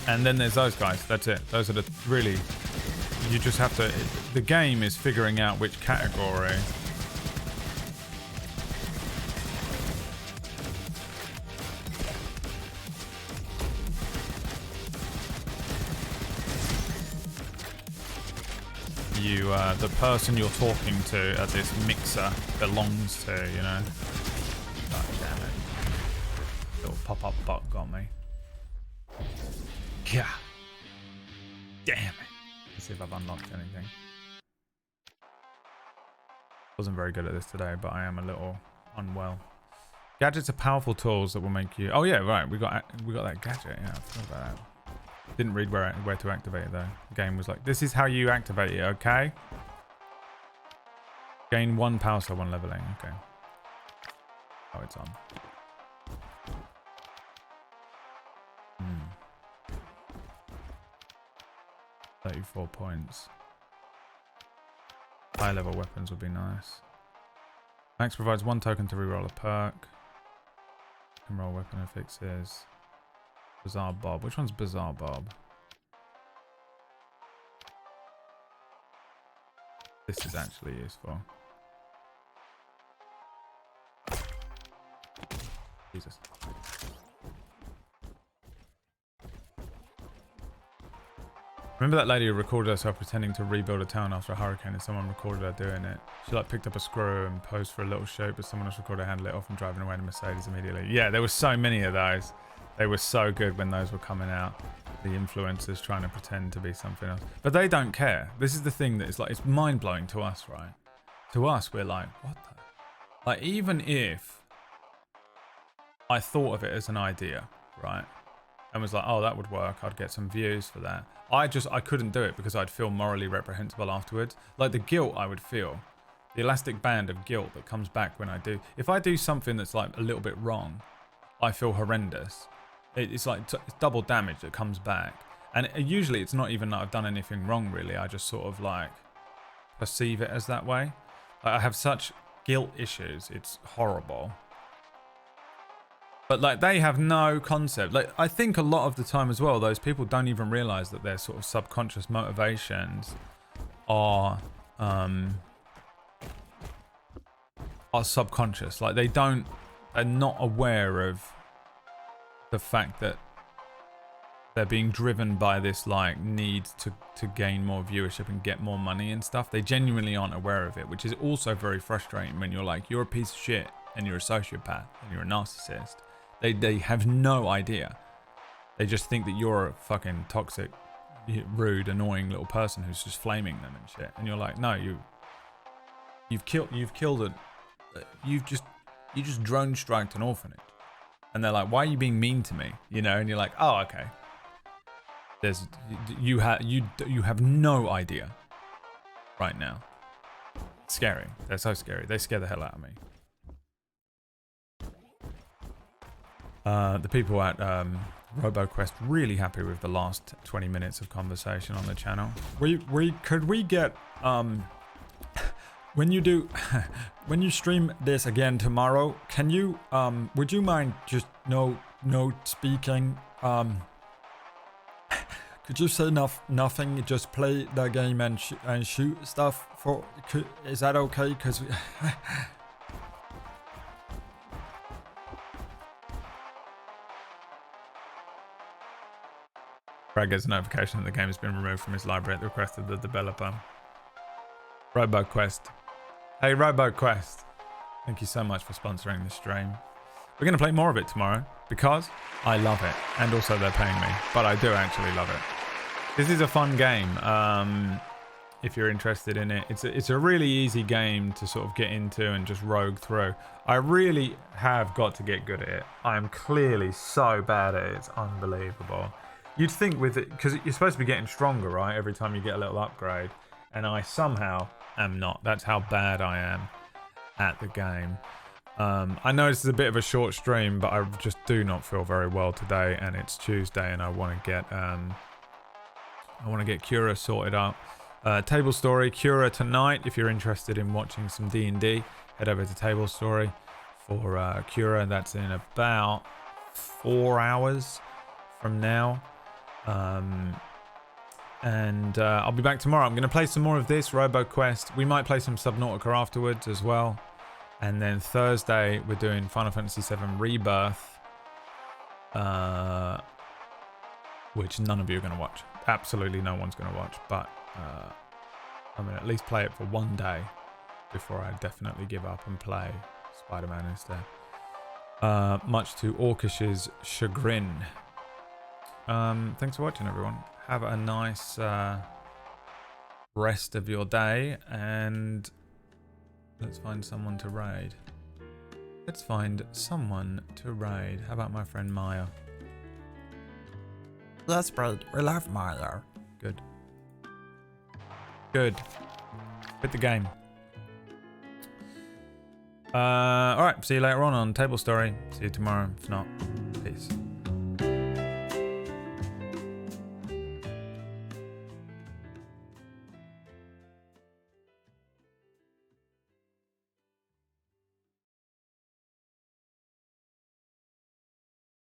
And then there's those guys. That's it. Those are the really... You just have to... The game is figuring out which category you, the person you're talking to at this mixer belongs to, you know. God damn it. Little pop-up bot got me. Yeah. Damn it. Let's see if I've unlocked anything. Wasn't very good at this today, but I am a little unwell. Gadgets are powerful tools that will make you... Oh yeah, right. We got that gadget. Yeah, I forgot about that. Didn't read where to activate it though. The game was like, this is how you activate it, okay? Gain 1 power cell 1 leveling. Okay. Oh, it's on. 34 points. High level weapons would be nice. Max provides 1 token to reroll a perk. Can roll weapon affixes. Bizarre Bob. Which one's Bizarre Bob? This is actually useful. Jesus. Remember that lady who recorded herself pretending to rebuild a town after a hurricane and someone recorded her doing it? She like picked up a screw and posed for a little shoot, but someone else recorded her handle it off and driving away in a Mercedes immediately. Yeah, there were so many of those. They were so good when those were coming out. The influencers trying to pretend to be something else. But they don't care. This is the thing that is like, it's mind-blowing to us, right? To us, we're like, what the? Like, even if I thought of it as an idea, right? And was like, oh, that would work. I'd get some views for that. I couldn't do it because I'd feel morally reprehensible afterwards. Like the guilt I would feel. The elastic band of guilt that comes back when I do. If I do something that's like a little bit wrong, I feel horrendous. It's like it's double damage that comes back. And usually it's not even that I've done anything wrong, really. I just sort of like perceive it as that way. Like, I have such guilt issues. It's horrible. But like they have no concept. Like I think a lot of the time as well, those people don't even realize that their sort of subconscious motivations are subconscious. Like they're not aware of the fact that they're being driven by this like need to gain more viewership and get more money and stuff. They genuinely aren't aware of it, which is also very frustrating when you're like, you're a piece of shit and you're a sociopath and you're a narcissist. They have no idea. They just think that you're a fucking toxic, rude, annoying little person who's just flaming them and shit. And you're like, no, you've killed you just drone striked an orphanage. And they're like, why are you being mean to me? You know, and you're like, oh, okay. You have no idea right now. It's scary. They're so scary. They scare the hell out of me. The people at Roboquest really happy with the last 20 minutes of conversation on the channel. Could we get when you stream this again tomorrow, can you would you mind just no speaking? Could you say nothing? Just play the game and shoot stuff. Is that okay? Because Brad gets a notification that the game has been removed from his library at the request of the developer. Roboquest. Hey, Roboquest. Thank you so much for sponsoring the stream. We're going to play more of it tomorrow because I love it. And also they're paying me. But I do actually love it. This is a fun game. If you're interested in it. It's a really easy game to sort of get into and just rogue through. I really have got to get good at it. I'm clearly so bad at it. It's unbelievable. You'd think with it, because you're supposed to be getting stronger, right? Every time you get a little upgrade. And I somehow am not. That's how bad I am at the game. I know this is a bit of a short stream, but I just do not feel very well today. And it's Tuesday and I want to get Cura sorted out. Table Story, Cura tonight. If you're interested in watching some D&D, head over to Table Story for Cura. That's in about 4 hours from now. I'll be back tomorrow. I'm going to play some more of this, Roboquest. We might play some Subnautica afterwards as well. And then Thursday, we're doing Final Fantasy VII Rebirth. Which none of you are going to watch. Absolutely no one's going to watch. But I'm going to at least play it for one day before I definitely give up and play Spider-Man instead. Much to Orcish's chagrin. Thanks for watching, everyone. Have a nice rest of your day, and let's find someone to raid. Let's find someone to raid. How about my friend Maya? Yes, bro. We love Mario. Good. Good. Quit the game. Alright, see you later on Table Story. See you tomorrow. If not, peace.